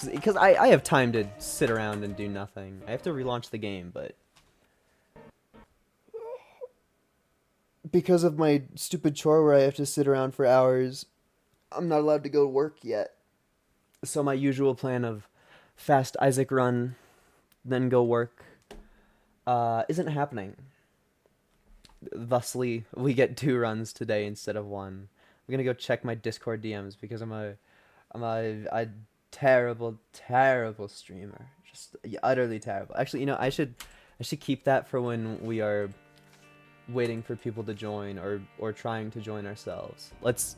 Because I have time to sit around and do nothing. I have to relaunch the game, but because of my stupid chore where I have to sit around for hours, I'm not allowed to go to work yet. So my usual plan of fast Isaac run, then go work, isn't happening. Thusly, we get 2 runs today instead of 1. I'm gonna go check my Discord DMs because I'm a terrible streamer. Just utterly terrible. Actually, you know, I should keep that for when we are waiting for people to join or trying to join ourselves. Let's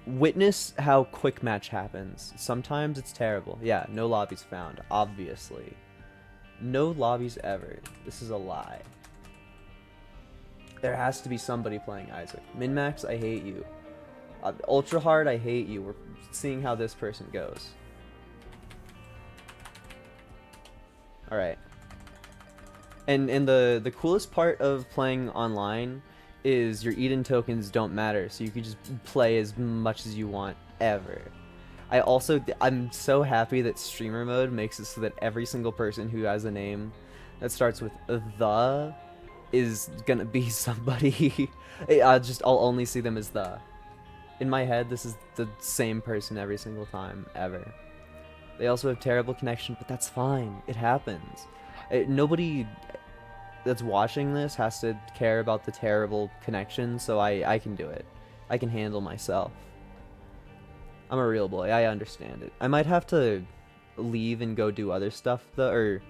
witness how quick match happens. Sometimes it's terrible. Yeah, no lobbies found, obviously. No lobbies ever. This is a lie. There has to be somebody playing Isaac. Min-Max, I hate you. Ultra Hard, I hate you. We're seeing how this person goes. Alright. And the coolest part of playing online is your Eden tokens don't matter, so you can just play as much as you want, ever. I'm so happy that streamer mode makes it so that every single person who has a name that starts with the is gonna be somebody. I'll only see them as the. In my head, this is the same person every single time, ever. They also have terrible connection, but that's fine. It happens. Nobody that's watching this has to care about the terrible connection, so I can do it. I can handle myself. I'm a real boy. I understand it. I might have to leave and go do other stuff, though, or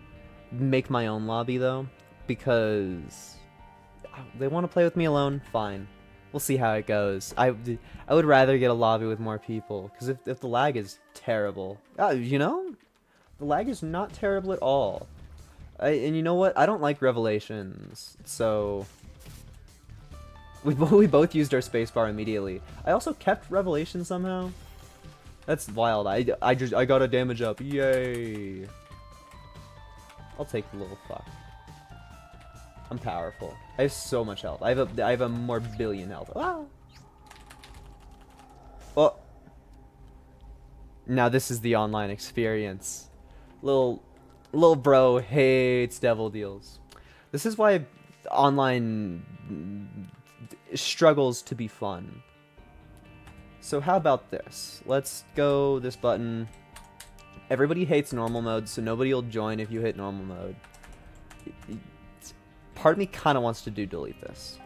make my own lobby, though, because they want to play with me alone. Fine. We'll see how it goes. I would rather get a lobby with more people, because if the lag is terrible, you know, the lag is not terrible at all. And you know what? I don't like Revelations, so we both used our spacebar immediately. I also kept Revelation somehow. That's wild. I got a damage up. Yay! I'll take the little fuck. I'm powerful. I have so much health. I have a more billion health. Ah! Well, now this is the online experience. Little bro hates devil deals. This is why online struggles to be fun. So how about this? Let's go this button. Everybody hates normal mode, so nobody will join if you hit normal mode. Part of me kind of wants to delete this.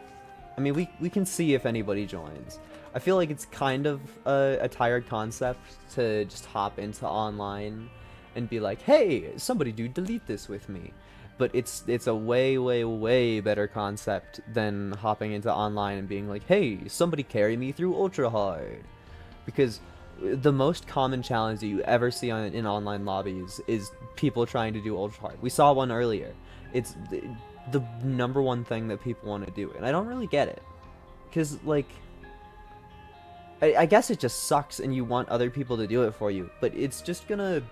I mean, we can see if anybody joins. I feel like it's kind of a tired concept to just hop into online and be like, hey, somebody do delete this with me. but it's a way, way, way better concept than hopping into online and being like, hey, somebody carry me through ultra hard. Because the most common challenge that you ever see in online lobbies is people trying to do ultra hard. We saw one earlier. It's the number one thing that people want to do, and I don't really get it. Because, like, I guess it just sucks and you want other people to do it for you, but it's just gonna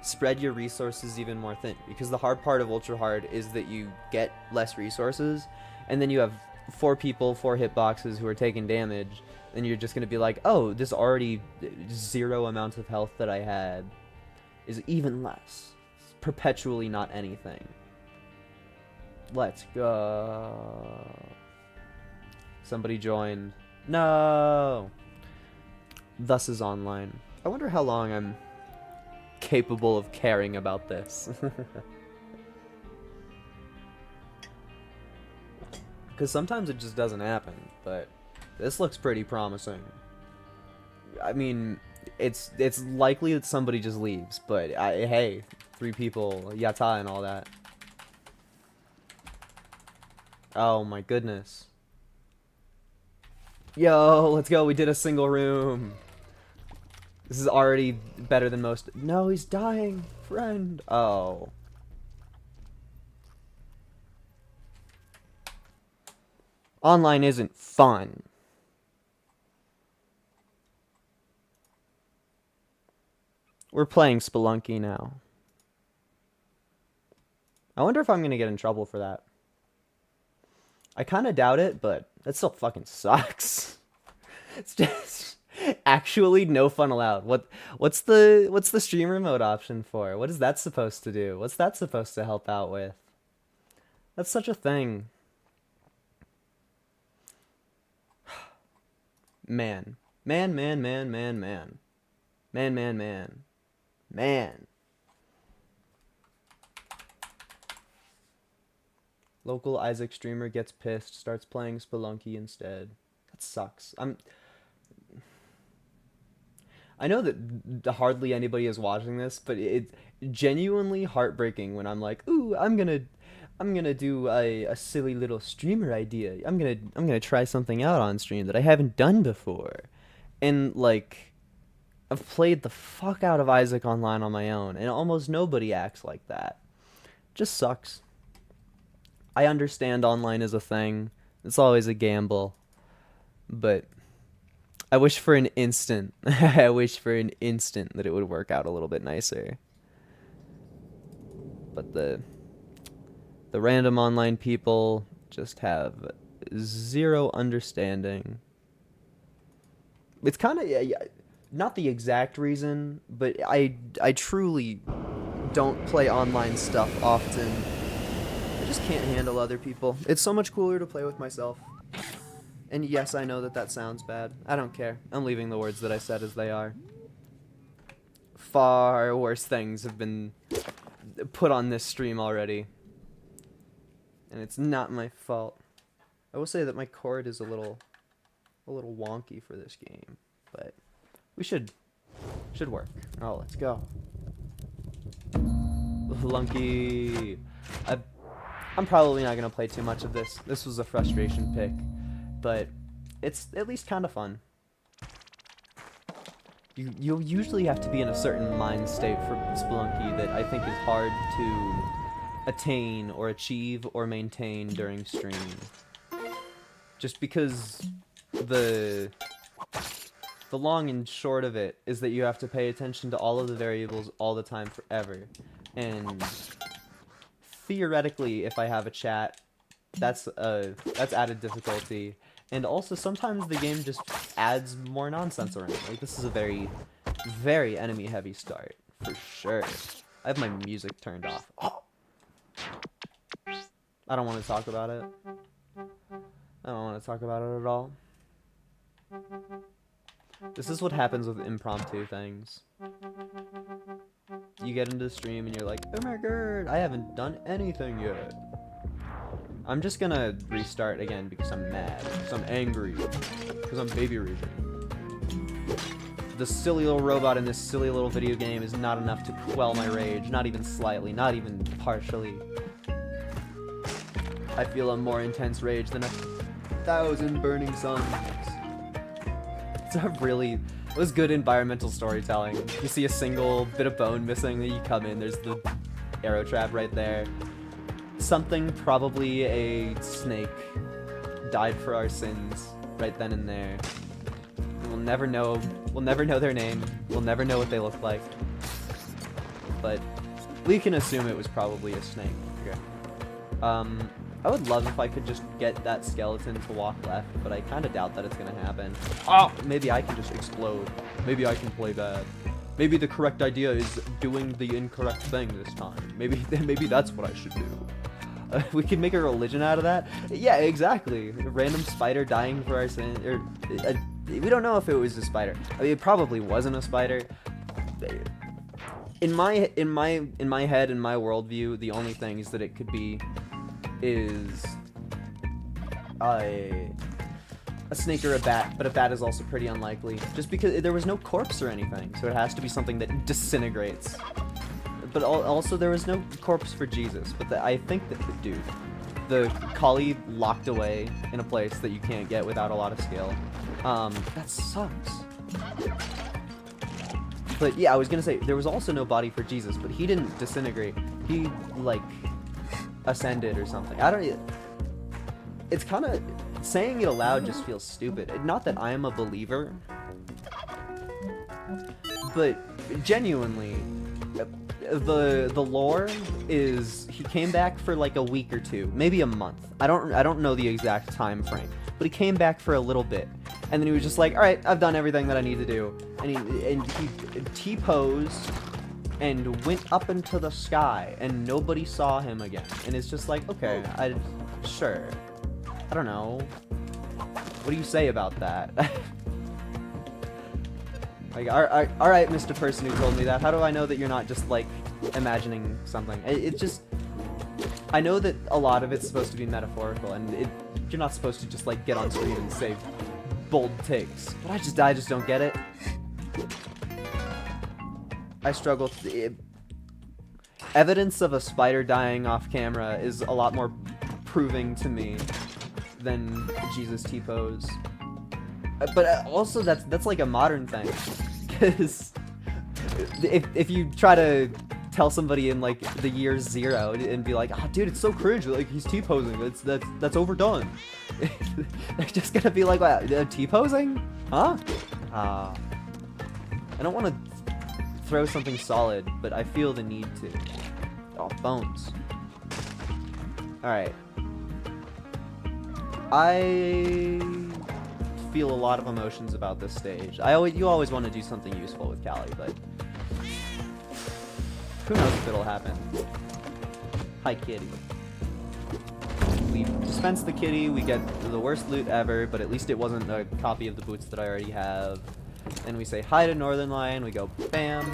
spread your resources even more thin, because the hard part of ultra hard is that you get less resources, and then you have 4 people, 4 hitboxes who are taking damage, and you're just gonna be like, oh, this already 0 amount of health that I had is even less. It's perpetually not anything. Let's go. Somebody joined. No! Thus is online. I wonder how long I'm capable of caring about this. Because sometimes it just doesn't happen, but this looks pretty promising. I mean, it's likely that somebody just leaves, but hey, 3 people, yata and all that. Oh my goodness. Yo, let's go, we did a single room. This is already better than most. No, he's dying, friend. Oh. Online isn't fun. We're playing Spelunky now. I wonder if I'm gonna get in trouble for that. I kind of doubt it, but that still fucking sucks. It's just actually no fun allowed. What's the streamer mode option for? What is that supposed to do? What's that supposed to help out with? That's such a thing. Man. Man. Local Isaac streamer gets pissed, starts playing Spelunky instead. That sucks. I know that hardly anybody is watching this, but it's genuinely heartbreaking when I'm like, ooh, I'm gonna do a silly little streamer idea. I'm gonna try something out on stream that I haven't done before. And like, I've played the fuck out of Isaac Online on my own, and almost nobody acts like that. Just sucks. I understand online is a thing. It's always a gamble. But I wish for an instant, I wish for an instant that it would work out a little bit nicer. But the random online people just have 0 understanding. It's kind of not the exact reason, but I truly don't play online stuff often. I just can't handle other people. It's so much cooler to play with myself. And yes, I know that sounds bad. I don't care. I'm leaving the words that I said as they are. Far worse things have been put on this stream already. And it's not my fault. I will say that my cord is a little wonky for this game, but we should work. Oh, let's go. Lunky. I'm probably not going to play too much of this. This was a frustration pick, but it's at least kind of fun. You usually have to be in a certain mind state for Spelunky that I think is hard to attain or achieve or maintain during stream. Just because the long and short of it is that you have to pay attention to all of the variables all the time forever. And theoretically, if I have a chat, that's added difficulty. And also, sometimes the game just adds more nonsense around. Like, this is a very, very enemy-heavy start, for sure. I have my music turned off. Oh. I don't want to talk about it. I don't want to talk about it at all. This is what happens with impromptu things. You get into the stream and you're like, oh my god, I haven't done anything yet. I'm just gonna restart again because I'm mad, because I'm angry, because I'm baby raging. The silly little robot in this silly little video game is not enough to quell my rage, not even slightly, not even partially. I feel a more intense rage than 1,000 burning suns. It was good environmental storytelling. You see a single bit of bone missing, then you come in, there's the arrow trap right there. Something, probably a snake, died for our sins right then and there. We'll never know their name, we'll never know what they look like. But we can assume it was probably a snake. Okay. I would love if I could just get that skeleton to walk left, but I kind of doubt that it's gonna happen. Oh, maybe I can just explode. Maybe I can play bad. Maybe the correct idea is doing the incorrect thing this time. Maybe that's what I should do. We could make a religion out of that. Yeah, exactly. A random spider dying for our sin, or we don't know if it was a spider. I mean, it probably wasn't a spider. In my head, in my worldview, the only things that it could be is a snake or a bat, but a bat is also pretty unlikely, just because there was no corpse or anything, so it has to be something that disintegrates. But also there was no corpse for Jesus, but I think that the collie locked away in a place that you can't get without a lot of skill. That sucks. But yeah, I was gonna say, there was also no body for Jesus, but he didn't disintegrate. He, like, ascended or something. It's kind of, saying it aloud just feels stupid. Not that I am a believer, but genuinely, the lore is he came back for like a week or two, maybe a month. I don't know the exact time frame, but he came back for a little bit, and then he was just like, all right, I've done everything that I need to do, and he T-posed and went up into the sky, and nobody saw him again. And it's just like, okay, sure, I don't know. What do you say about that? Like, all right, Mr. Person who told me that. How do I know that you're not just like imagining something? It's just, I know that a lot of it's supposed to be metaphorical, and you're not supposed to just like get on screen and say bold takes. But I just don't get it. I struggle. Evidence of a spider dying off camera is a lot more proving to me than Jesus T-pose. But also that's like a modern thing, because if you try to tell somebody in like the year 0 and be like, oh dude, it's so cringe, like he's T-posing, that's overdone. They're just gonna be like, what, T-posing? Huh? I don't want to throw something solid, but I feel the need to. Oh, bones. Alright. I feel a lot of emotions about this stage. You always want to do something useful with Callie, but who knows if it'll happen. Hi, kitty. We dispense the kitty, we get the worst loot ever, but at least it wasn't a copy of the boots that I already have. And we say hi to Northern Lion, we go bam,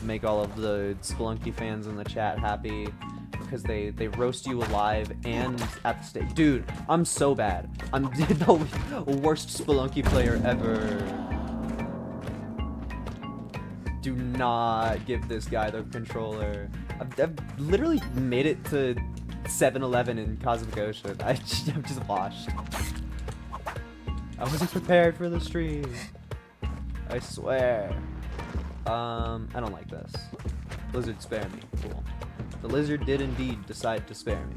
make all of the Spelunky fans in the chat happy, because they roast you alive and at the stage. Dude, I'm so bad. I'm the worst Spelunky player ever. Do not give this guy the controller. I've literally made it to 7-Eleven in Cosmic Ocean. I'm just washed. I wasn't prepared for the stream. I swear. I don't like this. Lizard, spare me. Cool. The lizard did indeed decide to spare me.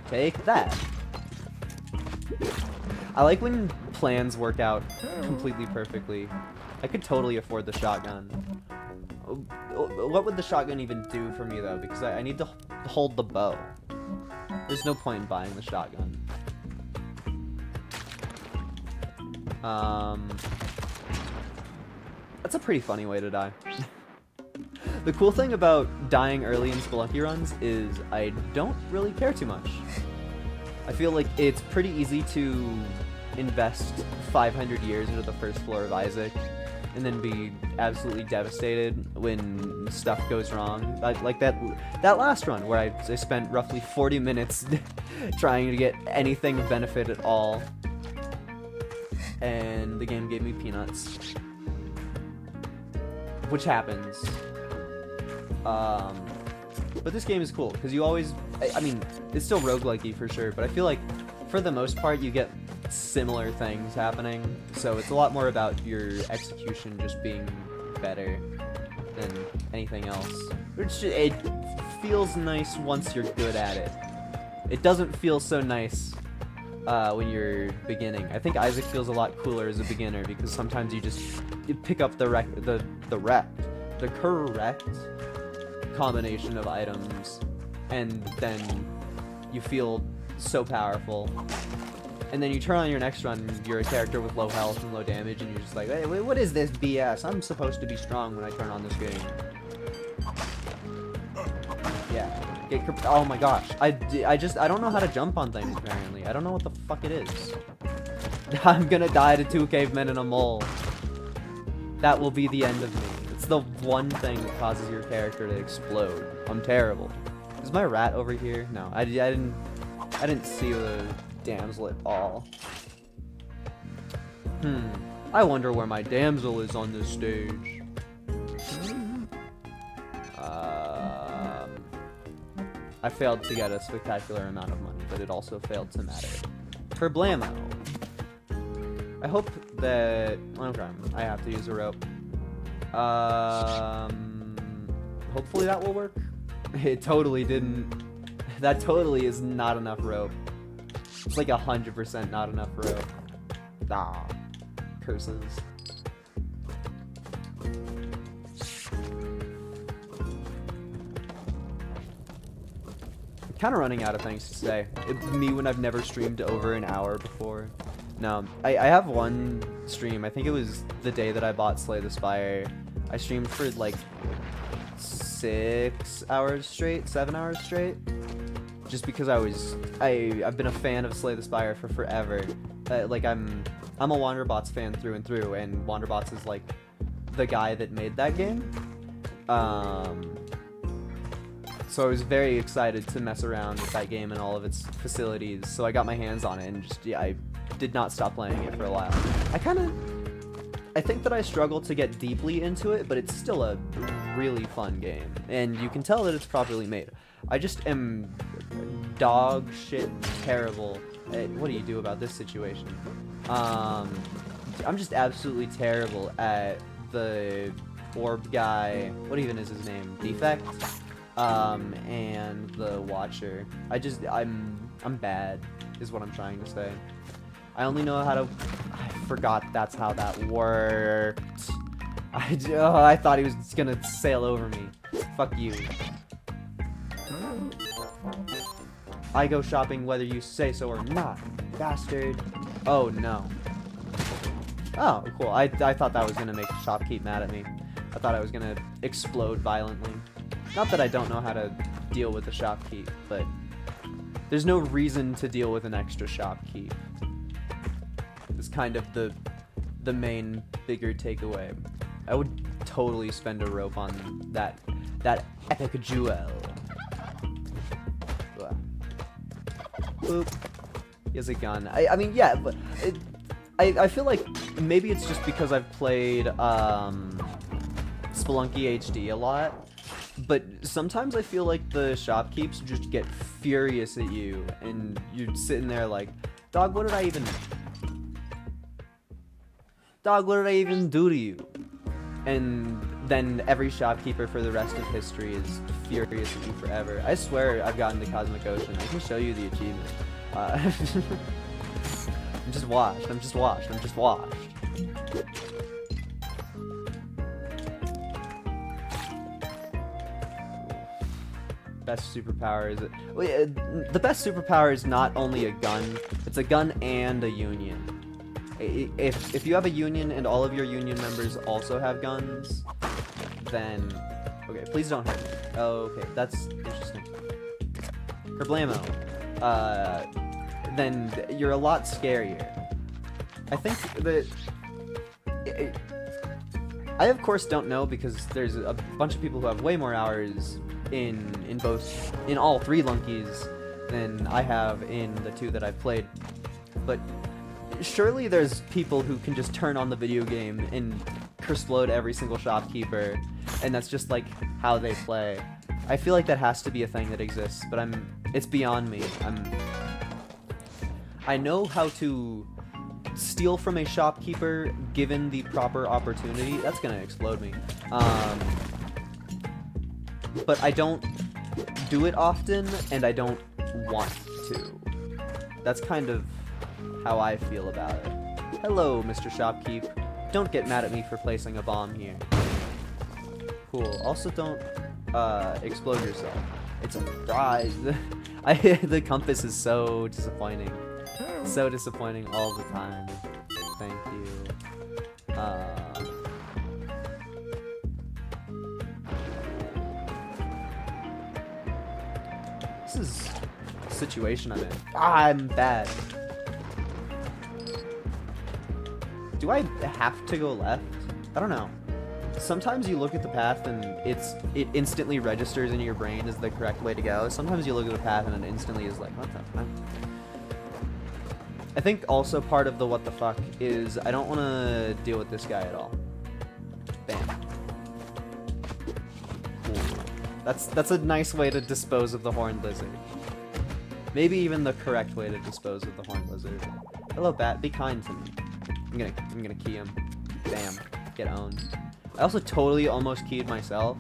Take that. I like when plans work out completely perfectly. I could totally afford the shotgun. What would the shotgun even do for me though? Because I need to hold the bow. There's no point in buying the shotgun. That's a pretty funny way to die. The cool thing about dying early in Spelunky runs is I don't really care too much. I feel like it's pretty easy to invest 500 years into the first floor of Isaac and then be absolutely devastated when stuff goes wrong. Like that last run where I spent roughly 40 minutes trying to get anything of benefit at all, and the game gave me peanuts. Which happens. But this game is cool, because you always... I mean, it's still roguelike-y for sure, but I feel like, for the most part, you get similar things happening. So it's a lot more about your execution just being better than anything else. It feels nice once you're good at it. It doesn't feel so nice when you're beginning. I think Isaac feels a lot cooler as a beginner, because sometimes you pick up the correct combination of items, and then you feel so powerful. And then you turn on your next run, you're a character with low health and low damage, and you're just like, hey, what is this BS? I'm supposed to be strong when I turn on this game. Yeah. Oh my gosh. I don't know how to jump on things, apparently. I don't know what the fuck it is. I'm gonna die to 2 cavemen and a mole. That will be the end of me. It's the one thing that causes your character to explode. I'm terrible. Is my rat over here? No, I didn't see the damsel at all. I wonder where my damsel is on this stage. I failed to get a spectacular amount of money, but it also failed to matter. For blammo. I hope that... Okay, I have to use a rope. Hopefully that will work. It totally didn't. That totally is not enough rope. It's like 100% not enough rope. Ah, curses. I'm kind of running out of things to say. It's me when I've never streamed over an hour before. No, I have one stream. I think it was the day that I bought Slay the Spire. I streamed for like 6 hours straight, 7 hours straight. Just because I've been a fan of Slay the Spire for forever. Like I'm a Wanderbots fan through and through, and Wanderbots is like the guy that made that game. So I was very excited to mess around with that game and all of its facilities. So I got my hands on it, and just I did not stop playing it for a while. I think that I struggle to get deeply into it, but it's still a really fun game, and you can tell that it's properly made. I just am dog shit terrible at, what do you do about this situation? I'm just absolutely terrible at the orb guy, what even is his name? Defect? And the Watcher. I'm bad, is what I'm trying to say. I only know how to... I forgot that's how that worked. I thought he was gonna sail over me. Fuck you. I go shopping whether you say so or not, bastard. Oh, no. Oh, cool. I thought that was gonna make Shopkeep mad at me. I thought I was gonna explode violently. Not that I don't know how to deal with the Shopkeep, but there's no reason to deal with an extra Shopkeep. It's kind of the main bigger takeaway. I would totally spend a rope on that epic jewel. Boop. He has a gun. I mean, yeah, but I feel like maybe it's just because I've played Spelunky HD a lot, but sometimes I feel like the shopkeeps just get furious at you, and you're sitting there like, dog, what did I even do to you? And then every shopkeeper for the rest of history is furious at you forever. I swear I've gotten to Cosmic Ocean. I can show you the achievement. I'm just washed. Best superpower is the best superpower is not only a gun, it's a gun and a union. If you have a union and all of your union members also have guns, then okay, please don't hurt me. Oh, okay, that's interesting. Kerblamo. Then you're a lot scarier. I think that I of course don't know, because there's a bunch of people who have way more hours in all 3 Lunkies than I have in the 2 that I've played. But surely there's people who can just turn on the video game and explode every single shopkeeper, and that's just like how they play. I feel like that has to be a thing that exists, but it's beyond me. I know how to steal from a shopkeeper given the proper opportunity. That's gonna explode me. But I don't do it often, and I don't want to. That's kind of how I feel about it. Hello, Mr. Shopkeep. Don't get mad at me for placing a bomb here. Cool. Also, don't explode yourself. It's a prize. The compass is so disappointing. So disappointing all the time. Thank you. This is the situation I'm in. I'm bad. Do I have to go left? I don't know. Sometimes you look at the path and it instantly registers in your brain as the correct way to go. Sometimes you look at the path and it instantly is like, what the fuck? I think also part of the what the fuck is I don't want to deal with this guy at all. Bam. Cool. That's a nice way to dispose of the horned lizard. Maybe even the correct way to dispose of the horned lizard. Hello, bat. Be kind to me. I'm gonna key him. Bam. Get owned. I also totally almost keyed myself,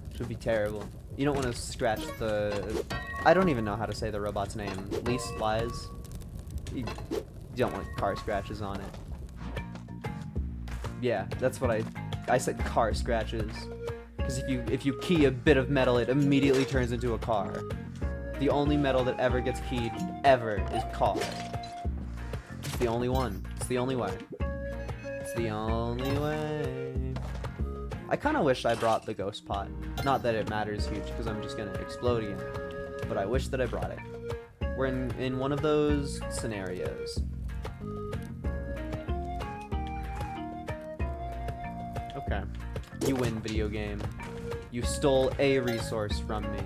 which would be terrible. You don't want to scratch the... I don't even know how to say the robot's name. Least Lies. You don't want car scratches on it. Yeah, that's what I said car scratches. Because if you key a bit of metal, it immediately turns into a car. The only metal that ever gets keyed, ever, is car. It's the only one. It's the only way. It's the only way. I kind of wish I brought the ghost pot. Not that it matters huge, because I'm just going to explode again. But I wish that I brought it. We're in one of those scenarios. Okay. You win, video game. You stole a resource from me.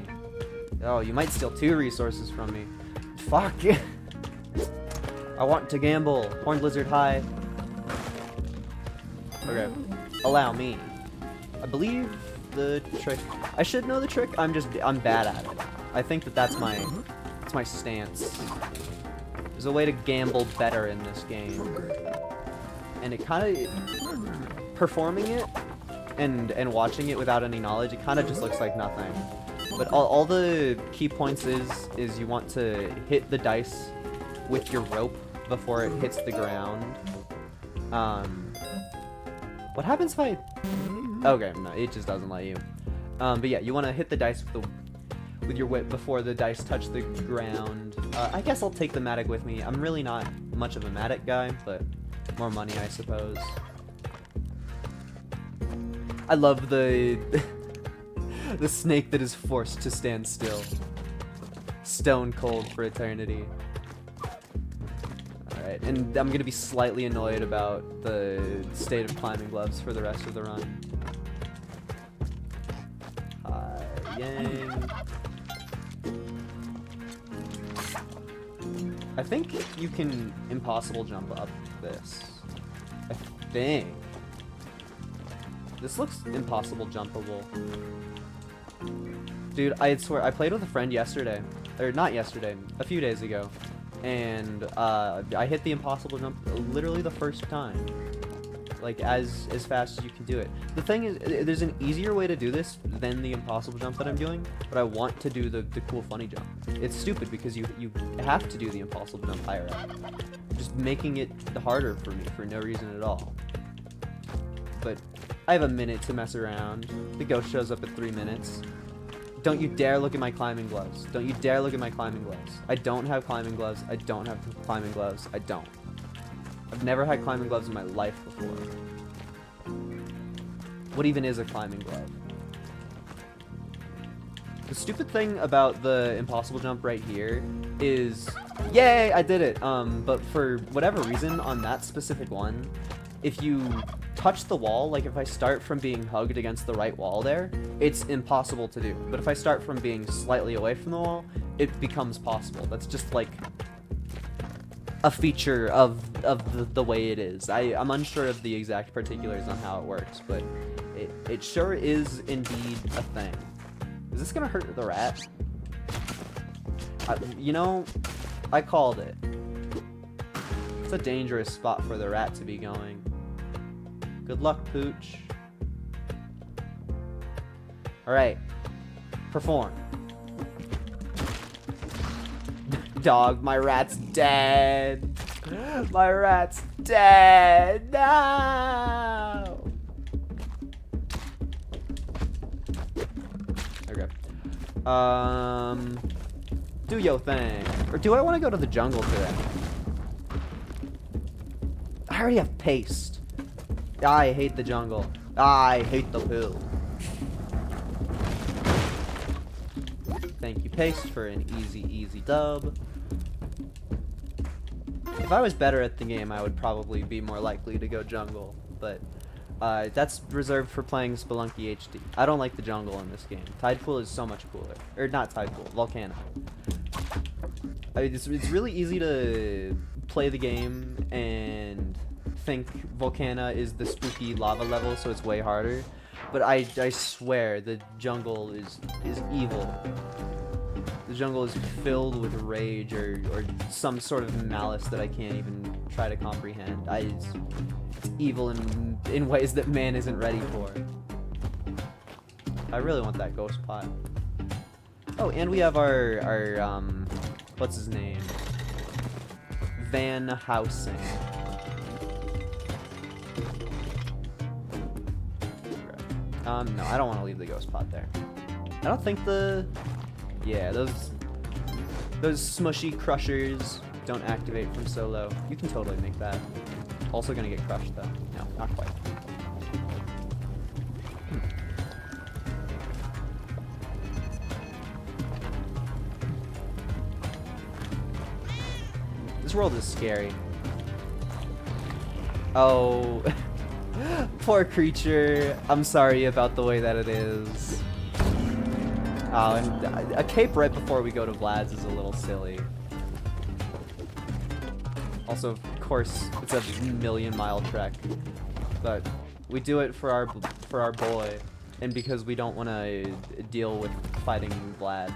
Oh, you might steal 2 resources from me. Fuck. I want to gamble. Horned lizard high. Okay. Allow me. I believe the trick. I should know the trick. I'm bad at it. I think that's my stance. There's a way to gamble better in this game. And it kind of performing it and watching it without any knowledge, it kind of just looks like nothing. But all the key points is you want to hit the dice with your rope before it hits the ground. What happens if I... Okay, no, it just doesn't let you. But yeah, you want to hit the dice with your whip before the dice touch the ground. I guess I'll take the Matic with me. I'm really not much of a Matic guy, but more money, I suppose. I love the the snake that is forced to stand still. Stone cold for eternity. Alright, and I'm gonna be slightly annoyed about the state of climbing gloves for the rest of the run. Yang. I think you can impossible jump up this. I think. This looks impossible jumpable. Dude, I swear, I played with a friend yesterday. Or not yesterday, a few days ago. And I hit the impossible jump literally the first time. Like, as fast as you can do it. The thing is, there's an easier way to do this than the impossible jump that I'm doing, but I want to do the cool funny jump. It's stupid because you have to do the impossible jump higher up. Just making it harder for me for no reason at all. But I have a minute to mess around. The ghost shows up at 3 minutes. Don't you dare look at my climbing gloves. Don't you dare look at my climbing gloves. I don't have climbing gloves. I don't have climbing gloves. I don't. I've never had climbing gloves in my life before. What even is a climbing glove? The stupid thing about the impossible jump right here is... Yay! I did it! But for whatever reason, on that specific one, if you touch the wall, like if I start from being hugged against the right wall there, it's impossible to do. But if I start from being slightly away from the wall, it becomes possible. That's just like a feature of the way it is. I'm unsure of the exact particulars on how it works, but it sure is indeed a thing. Is this gonna hurt the rat? You know, I called it. It's a dangerous spot for the rat to be going. Good luck, Pooch. Alright. Perform. Dog, my rat's dead. My rat's dead. No. Okay. Do your thing. Or do I want to go to the jungle today? I already have paste. I hate the jungle. I hate the poo. Thank you, paste, for an easy dub. If I was better at the game, I would probably be more likely to go jungle, but that's reserved for playing Spelunky HD. I don't like the jungle in this game. Tidepool is so much cooler. Or not Tidepool, Volcano. I mean, it's really easy to play the game and think Volcana is the spooky lava level, so it's way harder. But I swear, the jungle is evil. The jungle is filled with rage or some sort of malice that I can't even try to comprehend. It's evil in ways that man isn't ready for. I really want that ghost pot. Oh, and we have our what's his name? Van Housing. No, I don't want to leave the ghost pot there. I don't think yeah, those smushy crushers don't activate from solo. You can totally make that. Also gonna get crushed though. No, not quite. This world is scary. Oh, poor creature. I'm sorry about the way that it is. Oh, and a cape right before we go to Vlad's is a little silly. Also, of course, it's a million-mile trek, but we do it for our boy, and because we don't want to deal with fighting Vlad.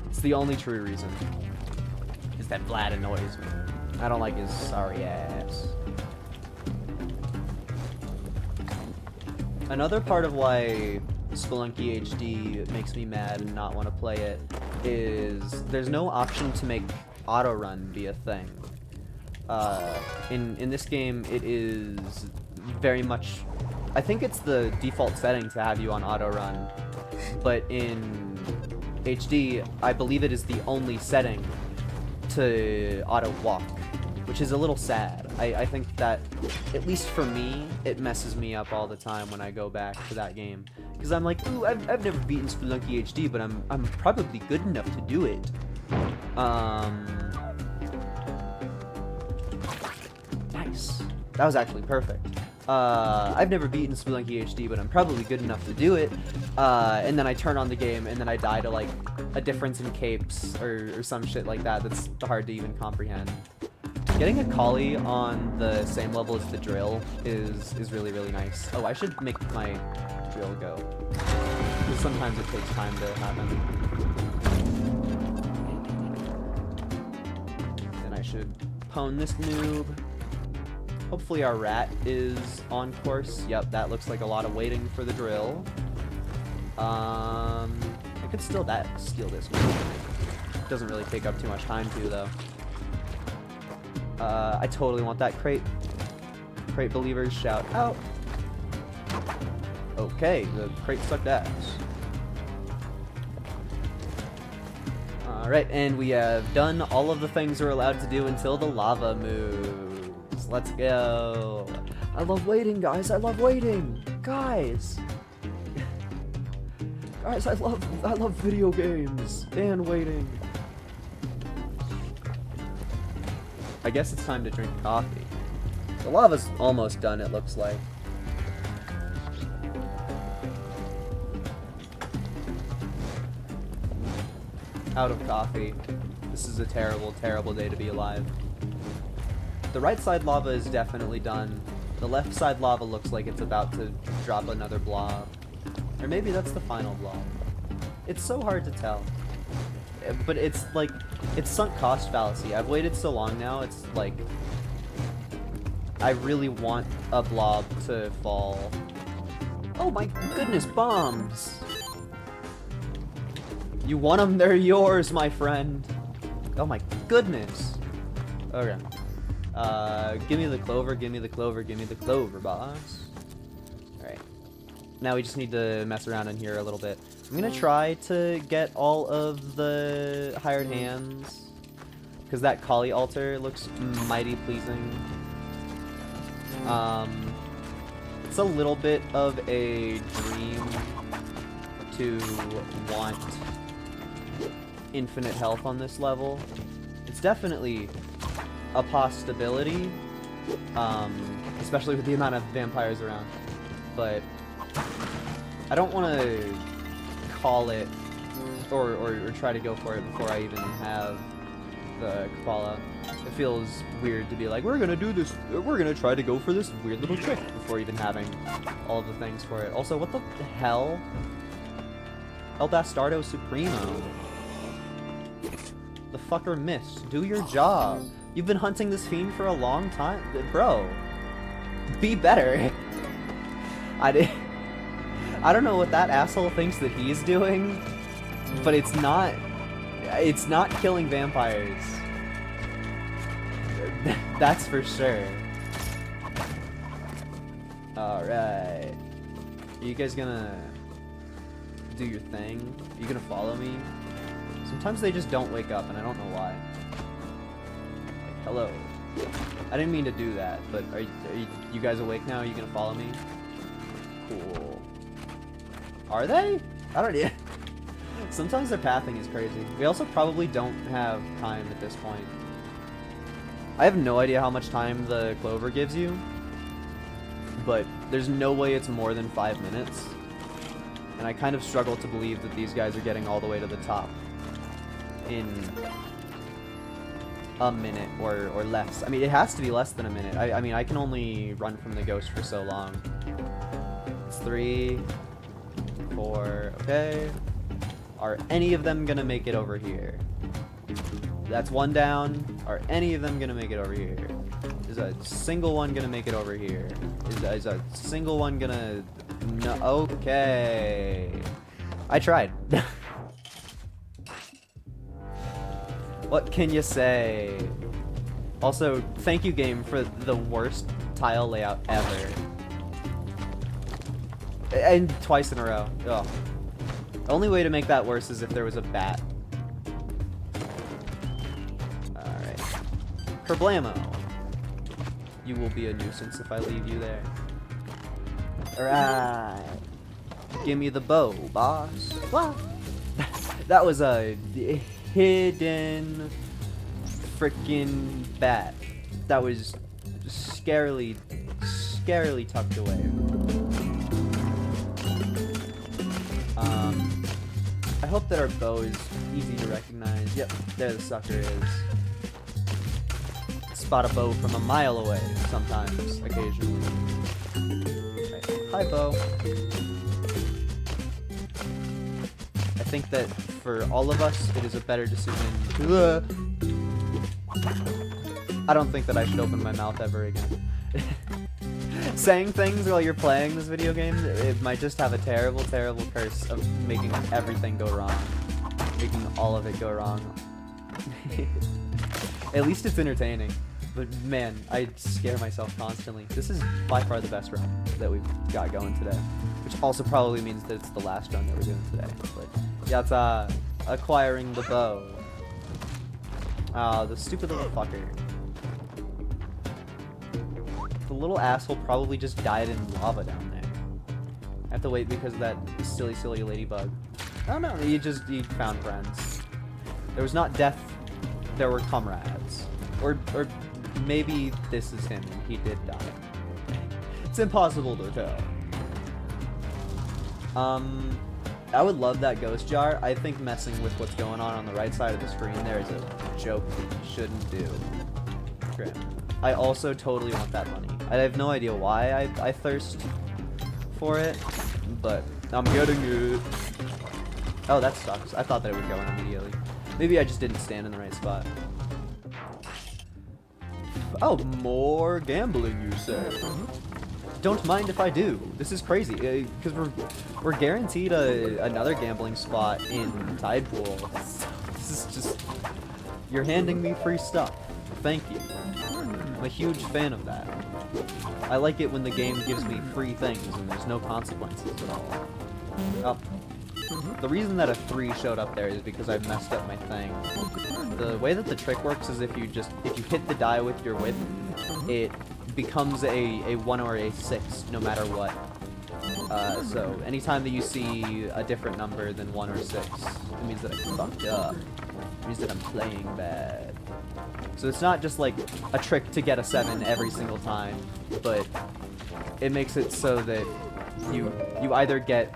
It's the only true reason. Is that Vlad annoys me. I don't like his sorry ass. Another part of why Spelunky HD makes me mad and not want to play it is there's no option to make auto run be a thing. In this game, it is very much, I think it's the default setting to have you on auto run, but in HD, I believe it is the only setting to auto walk, which is a little sad. I think that, at least for me, it messes me up all the time when I go back to that game. Because I'm like, ooh, I've never beaten Spelunky HD, but I'm probably good enough to do it. Nice. That was actually perfect. I've never beaten Spelunky HD, but I'm probably good enough to do it. And then I turn on the game, and then I die to, like, a difference in capes, or some shit like that that's hard to even comprehend. Getting a collie on the same level as the drill is really, really nice. Oh, I should make my drill go. Because sometimes it takes time to happen. Then I should pwn this noob. Hopefully our rat is on course. Yep, that looks like a lot of waiting for the drill. I could steal this one. Doesn't really take up too much time to, though. I totally want that crate. Crate believers, shout out. Okay, the crate sucked ass. Alright, and we have done all of the things we're allowed to do until the lava moves. Let's go. I love waiting, guys. I love waiting. Guys. Guys, I love video games and waiting. I guess it's time to drink coffee. The lava's almost done, it looks like. Out of coffee. This is a terrible, terrible day to be alive. The right side lava is definitely done. The left side lava looks like it's about to drop another blob. Or maybe that's the final blob. It's so hard to tell. But it's like, it's sunk cost fallacy. I've waited so long now, it's like, I really want a blob to fall. Oh my goodness, bombs! You want them, they're yours, my friend. Oh my goodness. Okay. Give me the clover, give me the clover, give me the clover, boss. Alright. Now we just need to mess around in here a little bit. I'm gonna try to get all of the hired hands, because that Kali altar looks mighty pleasing. It's a little bit of a dream to want infinite health on this level. It's definitely a possibility, especially with the amount of vampires around, but I don't want to call it or try to go for it before I even have the Kapala. It feels weird to be like, we're gonna do this, we're gonna try to go for this weird little trick before even having all of the things for it. Also, what the hell? El Bastardo Supremo. The fucker missed. Do your job. You've been hunting this fiend for a long time. Bro, be better. I don't know what that asshole thinks that he's doing, but it's not killing vampires. That's for sure. Alright. Are you guys gonna do your thing? Are you gonna follow me? Sometimes they just don't wake up and I don't know why. Like, hello. I didn't mean to do that, but are you guys awake now? Are you gonna follow me? Cool. Are they? I don't know. Sometimes their pathing is crazy. We also probably don't have time at this point. I have no idea how much time the clover gives you, but there's no way it's more than 5 minutes. And I kind of struggle to believe that these guys are getting all the way to the top in a minute or less. I mean, it has to be less than a minute. I mean, I can only run from the ghost for so long. It's 3, 4, okay. Are any of them gonna make it over here? That's one down. Are any of them gonna make it over here? Is a single one gonna make it over here? Is a single one gonna... No, okay. I tried. What can you say? Also, thank you, game, for the worst tile layout ever. And twice in a row. Ugh. The only way to make that worse is if there was a bat. Alright. Kerblamo. You will be a nuisance if I leave you there. Alright. Give me the bow, boss. What? That was a hidden freaking bat. That was scarily tucked away. I hope that our bow is easy to recognize. Yep, there the sucker is. Spot a bow from a mile away, sometimes, occasionally. Right. Hi, bow. I think that for all of us, it is a better decision. I don't think that I should open my mouth ever again. Saying things while you're playing this video game, it might just have a terrible, terrible curse of making everything go wrong. Making all of it go wrong. At least it's entertaining. But man, I scare myself constantly. This is by far the best run that we've got going today. Which also probably means that it's the last run that we're doing today. But yeah, it's acquiring the bow. The stupid little fucker. The little asshole probably just died in lava down there. I have to wait because of that silly ladybug. Oh no, he found friends. There was not death, there were comrades. Or maybe this is him and he did die. It's impossible to tell. I would love that ghost jar. I think messing with what's going on the right side of the screen there is a joke that you shouldn't do. Great. I also totally want that money. I have no idea why I thirst for it, but I'm getting it. Oh, that sucks. I thought that it would go in immediately. Maybe I just didn't stand in the right spot. Oh, more gambling, you say? Don't mind if I do. This is crazy, because we're guaranteed another gambling spot in Tide Pool. This is just... You're handing me free stuff. Thank you. I'm a huge fan of that. I like it when the game gives me free things and there's no consequences at all. Oh. The reason that a 3 showed up there is because I messed up my thing. The way that the trick works is if you hit the die with your whip, it becomes a 1 or a 6 no matter what. So anytime that you see a different number than 1 or 6, it means that I fucked up. It means that I'm playing bad. So it's not just like a trick to get a 7 every single time, but it makes it so that you either get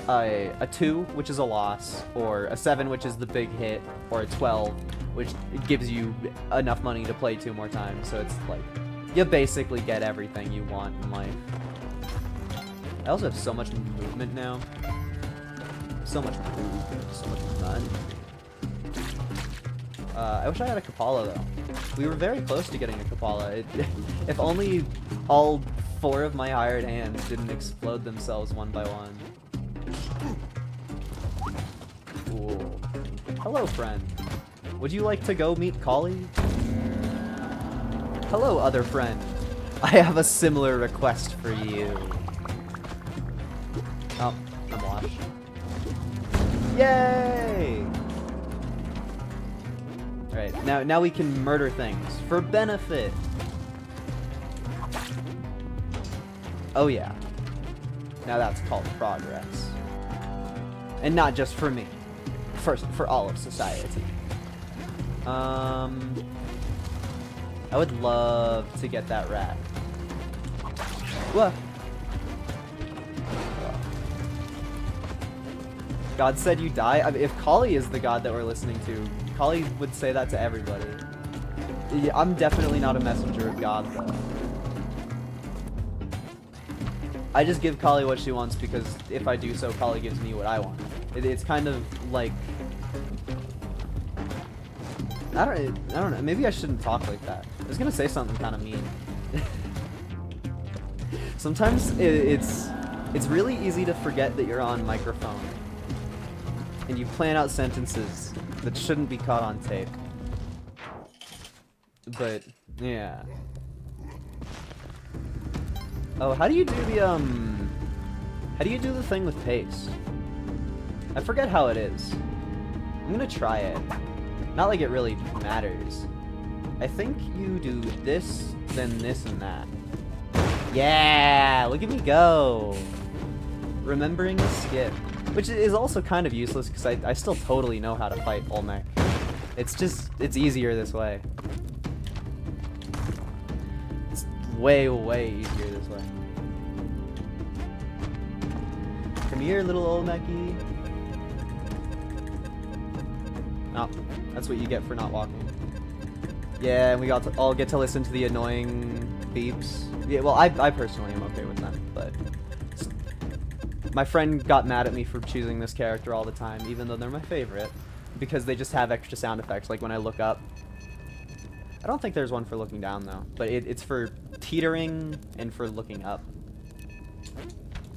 a 2, which is a loss, or a 7, which is the big hit, or a 12, which gives you enough money to play 2 more times. So it's like, you basically get everything you want in life. I also have so much movement now. So much movement, so much fun. I wish I had a Kapala, though. We were very close to getting a Kapala. If only all 4 of my hired hands didn't explode themselves one by one. Cool. Hello, friend. Would you like to go meet Kali? Hello, other friend. I have a similar request for you. Oh, I'm washed. Yay! Alright, now we can murder things for benefit. Oh yeah. Now that's called progress. And not just for me. For all of society. I would love to get that rat. What? God said you die? I mean, if Kali is the god that we're listening to, Kali would say that to everybody. Yeah, I'm definitely not a messenger of God, though. I just give Kali what she wants because if I do so, Kali gives me what I want. It's kind of like... I don't know. Maybe I shouldn't talk like that. I was gonna say something kind of mean. Sometimes it's really easy to forget that you're on microphone. And you plan out sentences that shouldn't be caught on tape. But, yeah. Oh, how do you do the thing with pace? I forget how it is. I'm gonna try it. Not like it really matters. I think you do this, then this and that. Yeah! Look at me go! Remembering a skip. Which is also kind of useless, because I still totally know how to fight Olmec. It's easier this way. It's way, way easier this way. Come here, little Olmec-y. Oh, that's what you get for not walking. Yeah, and we all get to listen to the annoying beeps. Yeah, well, I personally am okay with them, but... My friend got mad at me for choosing this character all the time, even though they're my favorite, because they just have extra sound effects, like when I look up. I don't think there's one for looking down, though, but it's for teetering and for looking up.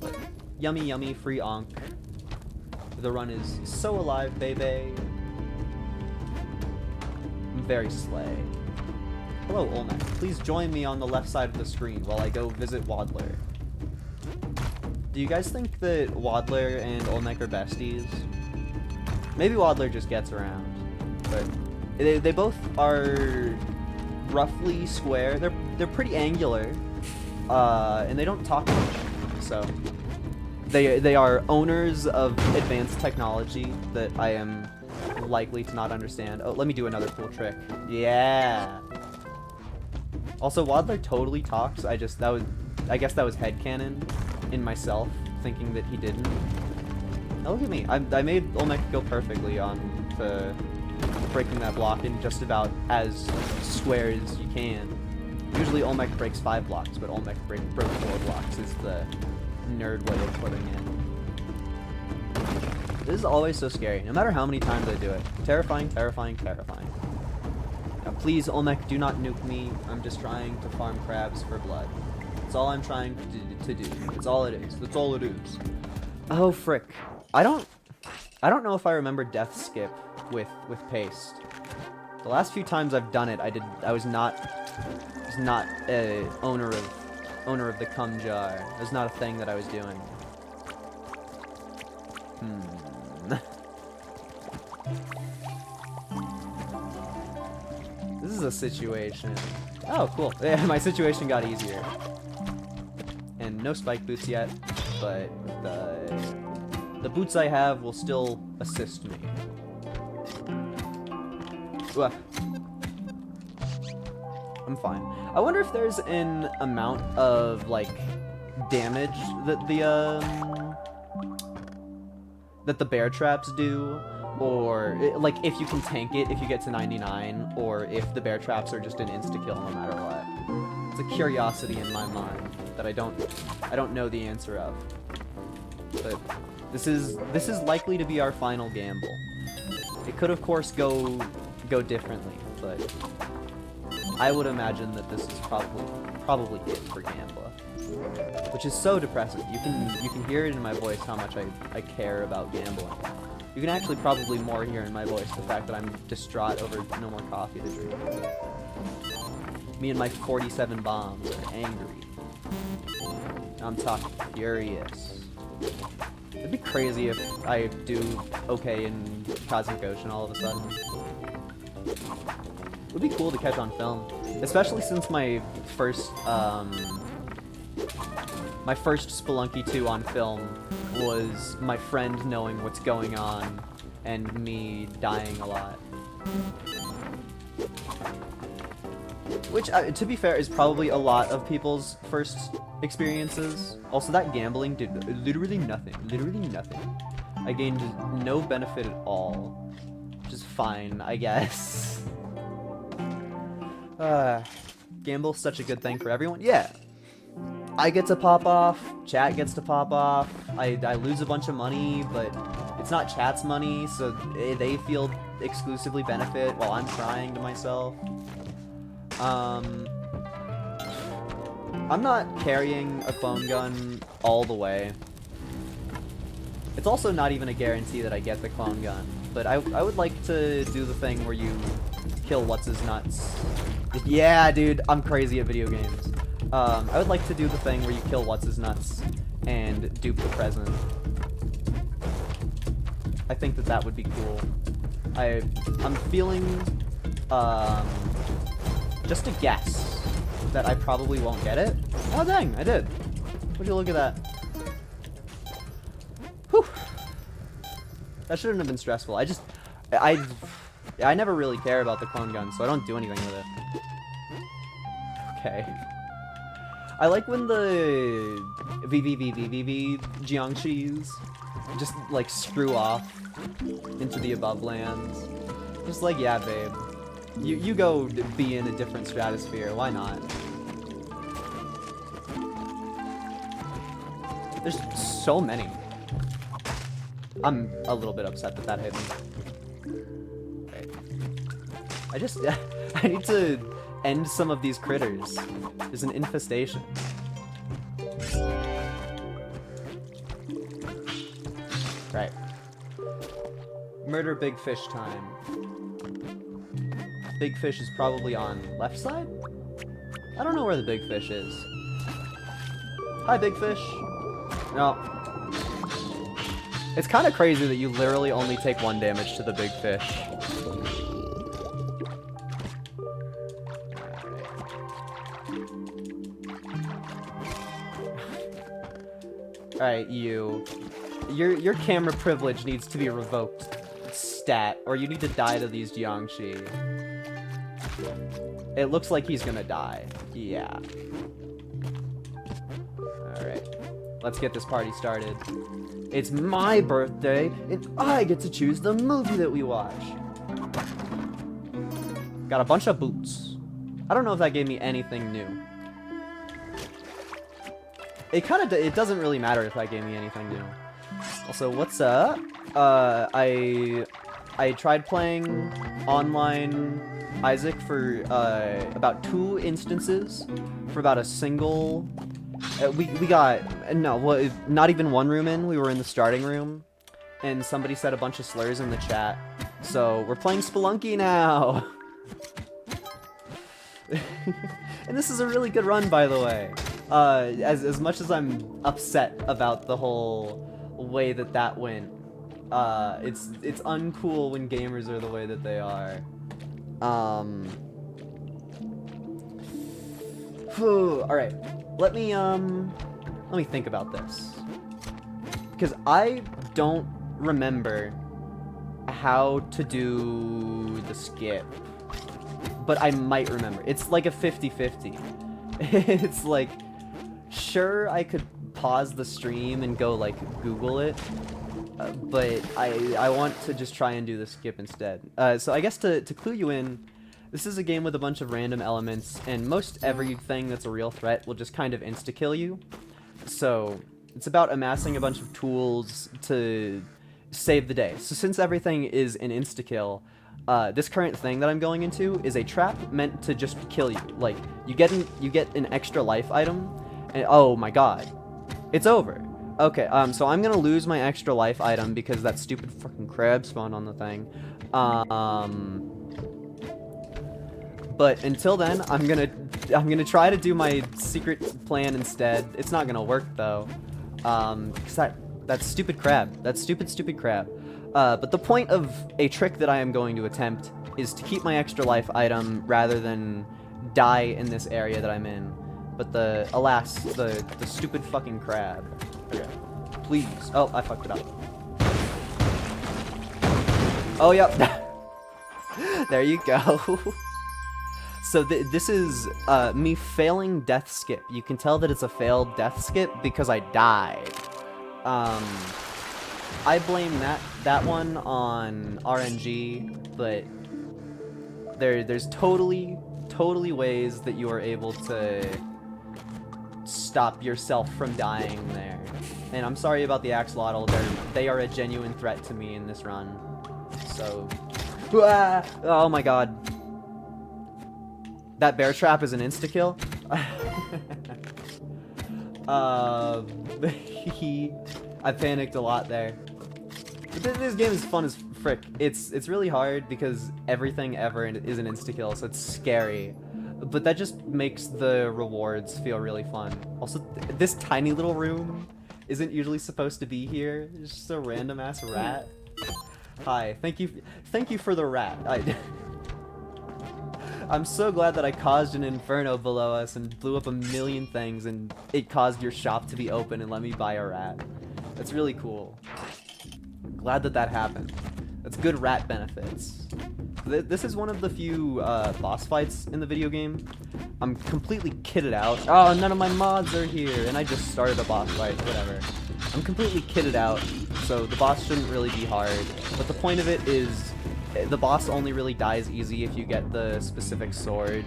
But yummy, yummy, free onk. The run is so alive, baby. I'm very slay. Hello, Olmec. Please join me on the left side of the screen while I go visit Wadler. Do you guys think that Wadler and Olmec are besties? Maybe Wadler just gets around, but they both are roughly square. They're pretty angular, and they don't talk much. So they are owners of advanced technology that I am likely to not understand. Oh, let me do another cool trick. Yeah. Also, Wadler totally talks. I guess that was headcanon in myself, thinking that he didn't. Now look at me. I made Olmec go perfectly on the breaking that block in just about as square as you can. Usually Olmec breaks 5 blocks, but Olmec broke 4 blocks is the nerd way of putting it. This is always so scary, no matter how many times I do it. Terrifying, terrifying, terrifying. Now, please, Olmec, do not nuke me. I'm just trying to farm crabs for blood. That's all I'm trying to do. That's all it is. That's all it is. Oh, frick. I don't know if I remember death skip with paste. The last few times I've done it, I was not owner of the cum jar. It was not a thing that I was doing. This is a situation. Oh, cool. Yeah, my situation got easier. And no spike boots yet, but the boots I have will still assist me. Ugh. I'm fine. I wonder if there's an amount of, like, damage that the bear traps do, or, like, if you can tank it if you get to 99, or if the bear traps are just an insta-kill no matter what. It's a curiosity in my mind that I don't know the answer of. But this is likely to be our final gamble. It could, of course, go differently, but I would imagine that this is probably it for Gambler, which is so depressing. You can hear it in my voice how much I care about gambling. You can actually probably more hear in my voice the fact that I'm distraught over no more coffee to drink. Me and my 47 bombs are angry. I'm talking furious. It'd be crazy if I do okay in Cosmic Ocean all of a sudden. It would be cool to catch on film, especially since my first Spelunky 2 on film was my friend knowing what's going on and me dying a lot. Which, to be fair, is probably a lot of people's first experiences. Also, that gambling did literally nothing. Literally nothing. I gained no benefit at all. Which is fine, I guess. Gamble's such a good thing for everyone. Yeah. I get to pop off, chat gets to pop off, I lose a bunch of money, but it's not chat's money, so they feel exclusively benefit while I'm crying to myself. I'm not carrying a clone gun all the way. It's also not even a guarantee that I get the clone gun, but I would like to do the thing where you kill what's-his-nuts. Yeah, dude, I'm crazy at video games. I would like to do the thing where you kill what's-his-nuts and dupe the present. I think that would be cool. I'm feeling, just a guess that I probably won't get it. Oh dang, I did. Would you look at that? Whew. That shouldn't have been stressful. I never really care about the clone gun, so I don't do anything with it. Okay. I like when the VVVVVV Jiangxis just, like, screw off into the above lands. Just like, yeah, babe. You go be in a different stratosphere, why not? There's so many. I'm a little bit upset that hit me. Okay. I need to end some of these critters. There's an infestation. Right. Murder big fish time. Big fish is probably on left side? I don't know where the big fish is. Hi, big fish. No. It's kind of crazy that you literally only take 1 damage to the big fish. Alright, your camera privilege needs to be revoked, stat, or you need to die to these Jiangxi. It looks like he's gonna die. Yeah. Alright. Let's get this party started. It's my birthday, and I get to choose the movie that we watch. Got a bunch of boots. I don't know if that gave me anything new. It doesn't really matter if that gave me anything new. Also, what's up? I tried playing online Isaac for about 2 instances for about a single. We got no, not even 1 room in. We were in the starting room, and somebody said a bunch of slurs in the chat. So we're playing Spelunky now. And this is a really good run, by the way. As much as I'm upset about the whole way that went, it's uncool when gamers are the way that they are. All right, let me think about this, because I don't remember how to do the skip, but I might remember. It's like a 50-50. It's like, sure, I could pause the stream and go like Google it, but I want to just try and do the skip instead. So I guess to clue you in, this is a game with a bunch of random elements, and most everything that's a real threat will just kind of insta-kill you. So it's about amassing a bunch of tools to save the day. So since everything is an insta-kill, this current thing that I'm going into is a trap meant to just kill you. Like, you get an extra life item, and oh my god, it's over. Okay, so I'm gonna lose my extra life item because that stupid fucking crab spawned on the thing. But until then, I'm gonna try to do my secret plan instead. It's not gonna work though, because that stupid crab, that stupid crab. But the point of a trick that I am going to attempt is to keep my extra life item rather than die in this area that I'm in. But alas, the stupid fucking crab. Okay, please. Oh, I fucked it up. Oh, yep. There you go. So this is me failing death skip. You can tell that it's a failed death skip because I died. I blame that one on RNG, but there's totally ways that you are able to stop yourself from dying there. And I'm sorry about the axolotl. They are a genuine threat to me in this run. So, oh my god, that bear trap is an insta kill. I panicked a lot there. But this game is fun as frick. It's really hard because everything ever is an insta-kill, so it's scary. But that just makes the rewards feel really fun. Also, this tiny little room isn't usually supposed to be here. It's just a random ass rat. Hi, thank you for the rat. I'm so glad that I caused an inferno below us and blew up a million things, and it caused your shop to be open and let me buy a rat. That's really cool. Glad that happened. That's good rat benefits. This is one of the few boss fights in the video game. I'm completely kitted out. Oh, none of my mods are here, and I just started a boss fight, whatever. I'm completely kitted out, so the boss shouldn't really be hard. But the point of it is, the boss only really dies easy if you get the specific sword.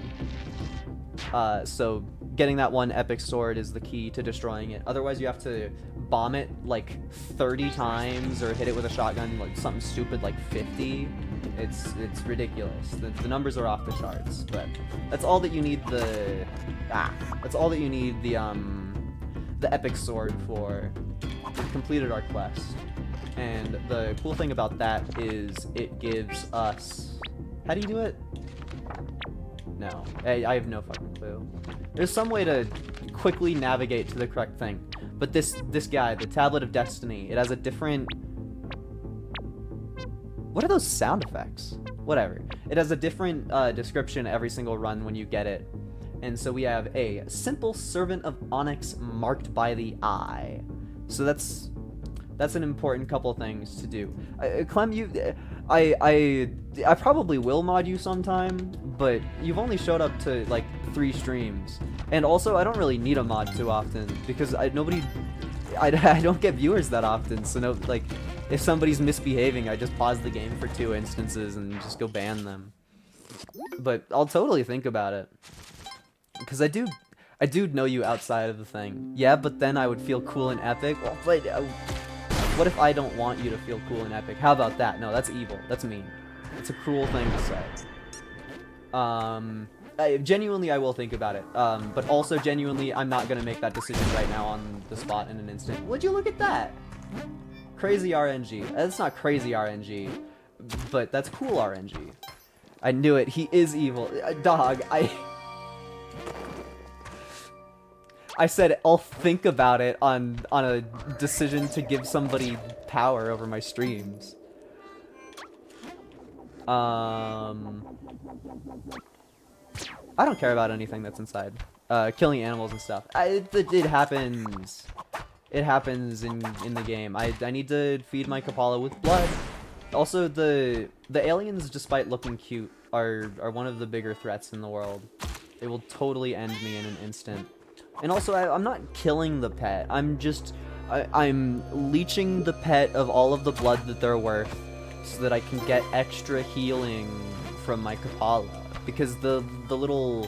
So getting that one epic sword is the key to destroying it. Otherwise, you have to bomb it like 30 times or hit it with a shotgun like something stupid like 50. It's ridiculous. The numbers are off the charts, but that's all that you need the epic sword for. We've completed our quest. And the cool thing about that is it gives us... How do you do it? No. I have no fucking clue. There's some way to quickly navigate to the correct thing. But this guy, the Tablet of Destiny, it has a different... What are those sound effects? Whatever. It has a different description every single run when you get it. And so we have a simple servant of Onyx marked by the eye. So that's an important couple things to do. Clem, I probably will mod you sometime, but you've only showed up to like 3 streams, and also I don't really need a mod too often because I don't get viewers that often. So no, like if somebody's misbehaving, I just pause the game for 2 instances and just go ban them. But I'll totally think about it because I do know you outside of the thing. Yeah, but then I would feel cool and epic. Well, but What if I don't want you to feel cool and epic? How about that? No, that's evil. That's mean. It's a cruel thing to say. Genuinely, I will think about it. But also, genuinely, I'm not gonna make that decision right now on the spot in an instant. Would you look at that? Crazy RNG. That's not crazy RNG, but that's cool RNG. I knew it. He is evil. Dog, I said I'll think about it on a decision to give somebody power over my streams. I don't care about anything that's inside. Killing animals and stuff. It happens. It happens in the game. I need to feed my Kapala with blood. Also, the aliens, despite looking cute, are one of the bigger threats in the world. They will totally end me in an instant. And also, I'm not killing the pet. I'm leeching the pet of all of the blood that they're worth, so that I can get extra healing from my Kapala. Because the little...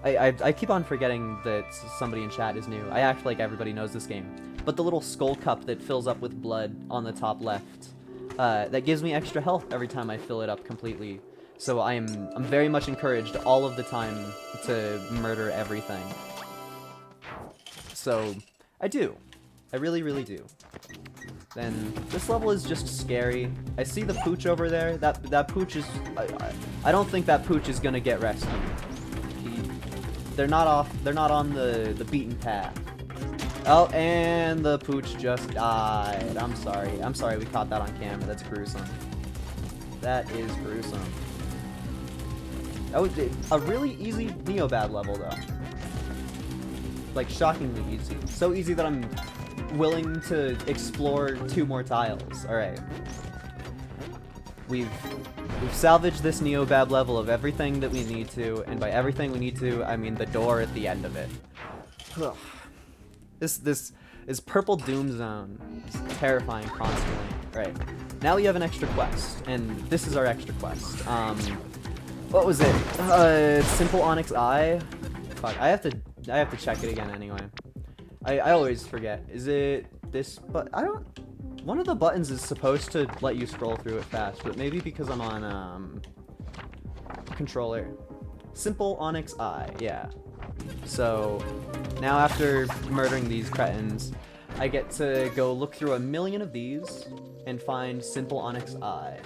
I keep on forgetting that somebody in chat is new. I act like everybody knows this game. But the little skull cup that fills up with blood on the top left, that gives me extra health every time I fill it up completely. So I'm very much encouraged all of the time to murder everything. So, I do. I really, really do. Then, this level is just scary. I see the pooch over there. That pooch is... I don't think that pooch is gonna get rescued. They're not on the beaten path. Oh, and the pooch just died. I'm sorry we caught that on camera. That's gruesome. That is gruesome. That was a really easy Neobad level, though. Like, shockingly easy. So easy that I'm willing to explore 2 more tiles. Alright. We've salvaged this Neobab level of everything that we need to, and by everything we need to, I mean the door at the end of it. Ugh. This purple doom zone is terrifying constantly. Right. Now we have an extra quest, and this is our extra quest. What was it? Simple Onyx Eye? Fuck, I have to check it again anyway. I always forget. Is it this? But I don't. One of the buttons is supposed to let you scroll through it fast, but maybe because I'm on controller. Simple Onyx Eye, yeah. So now after murdering these cretins, I get to go look through 1 million of these and find Simple Onyx Eye,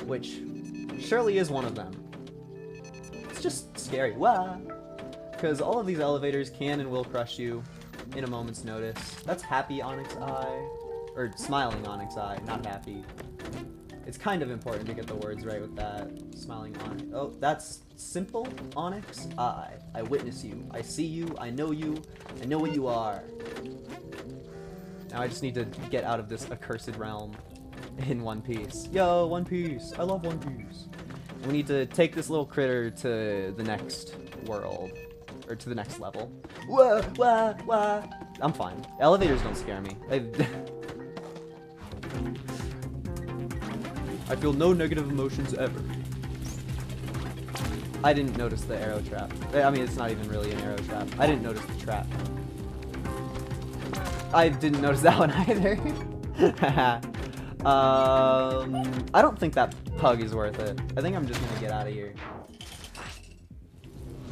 which surely is one of them. It's just scary. Wah! Because all of these elevators can and will crush you in a moment's notice. That's Happy Onyx Eye. Or Smiling Onyx Eye, not Happy. It's kind of important to get the words right with that. Smiling Onyx. Oh, that's Simple Onyx Eye. I witness you. I see you. I know you. I know what you are. Now I just need to get out of this accursed realm in one piece. Yo, One Piece. I love One Piece. We need to take this little critter to the next world. Or to the next level. Whoa, wah, wah. I'm fine. Elevators don't scare me. I feel no negative emotions ever. I didn't notice the arrow trap. I mean, it's not even really an arrow trap. I didn't notice the trap. I didn't notice that one either. I don't think that pug is worth it. I think I'm just gonna get out of here.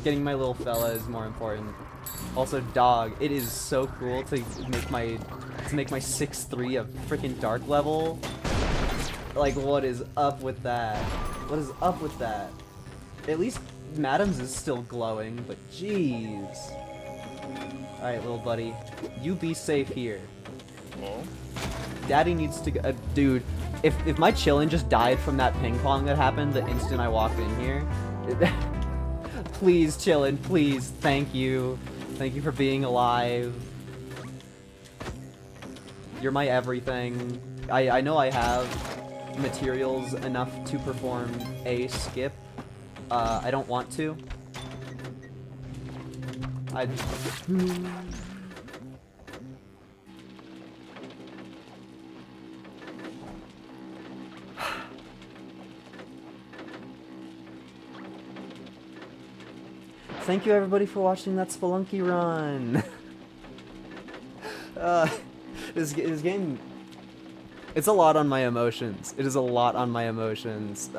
Getting my little fella is more important. Also, dog. It is so cool to make my 6'3" a freaking dark level. Like, what is up with that? What is up with that? At least Madam's is still glowing, but jeez. Alright, little buddy. You be safe here. Daddy needs to go. Dude, if my chillin' just died from that ping pong that happened the instant I walked in here. Please, chillin', please. Thank you. Thank you for being alive. You're my everything. I know I have materials enough to perform a skip. I don't want to. Thank you everybody for watching that Spelunky run. This game. It's a lot on my emotions. It is a lot on my emotions.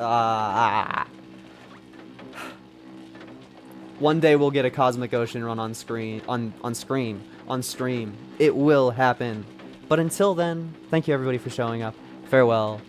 One day we'll get a Cosmic Ocean run on screen, on stream. It will happen. But until then, thank you everybody for showing up. Farewell.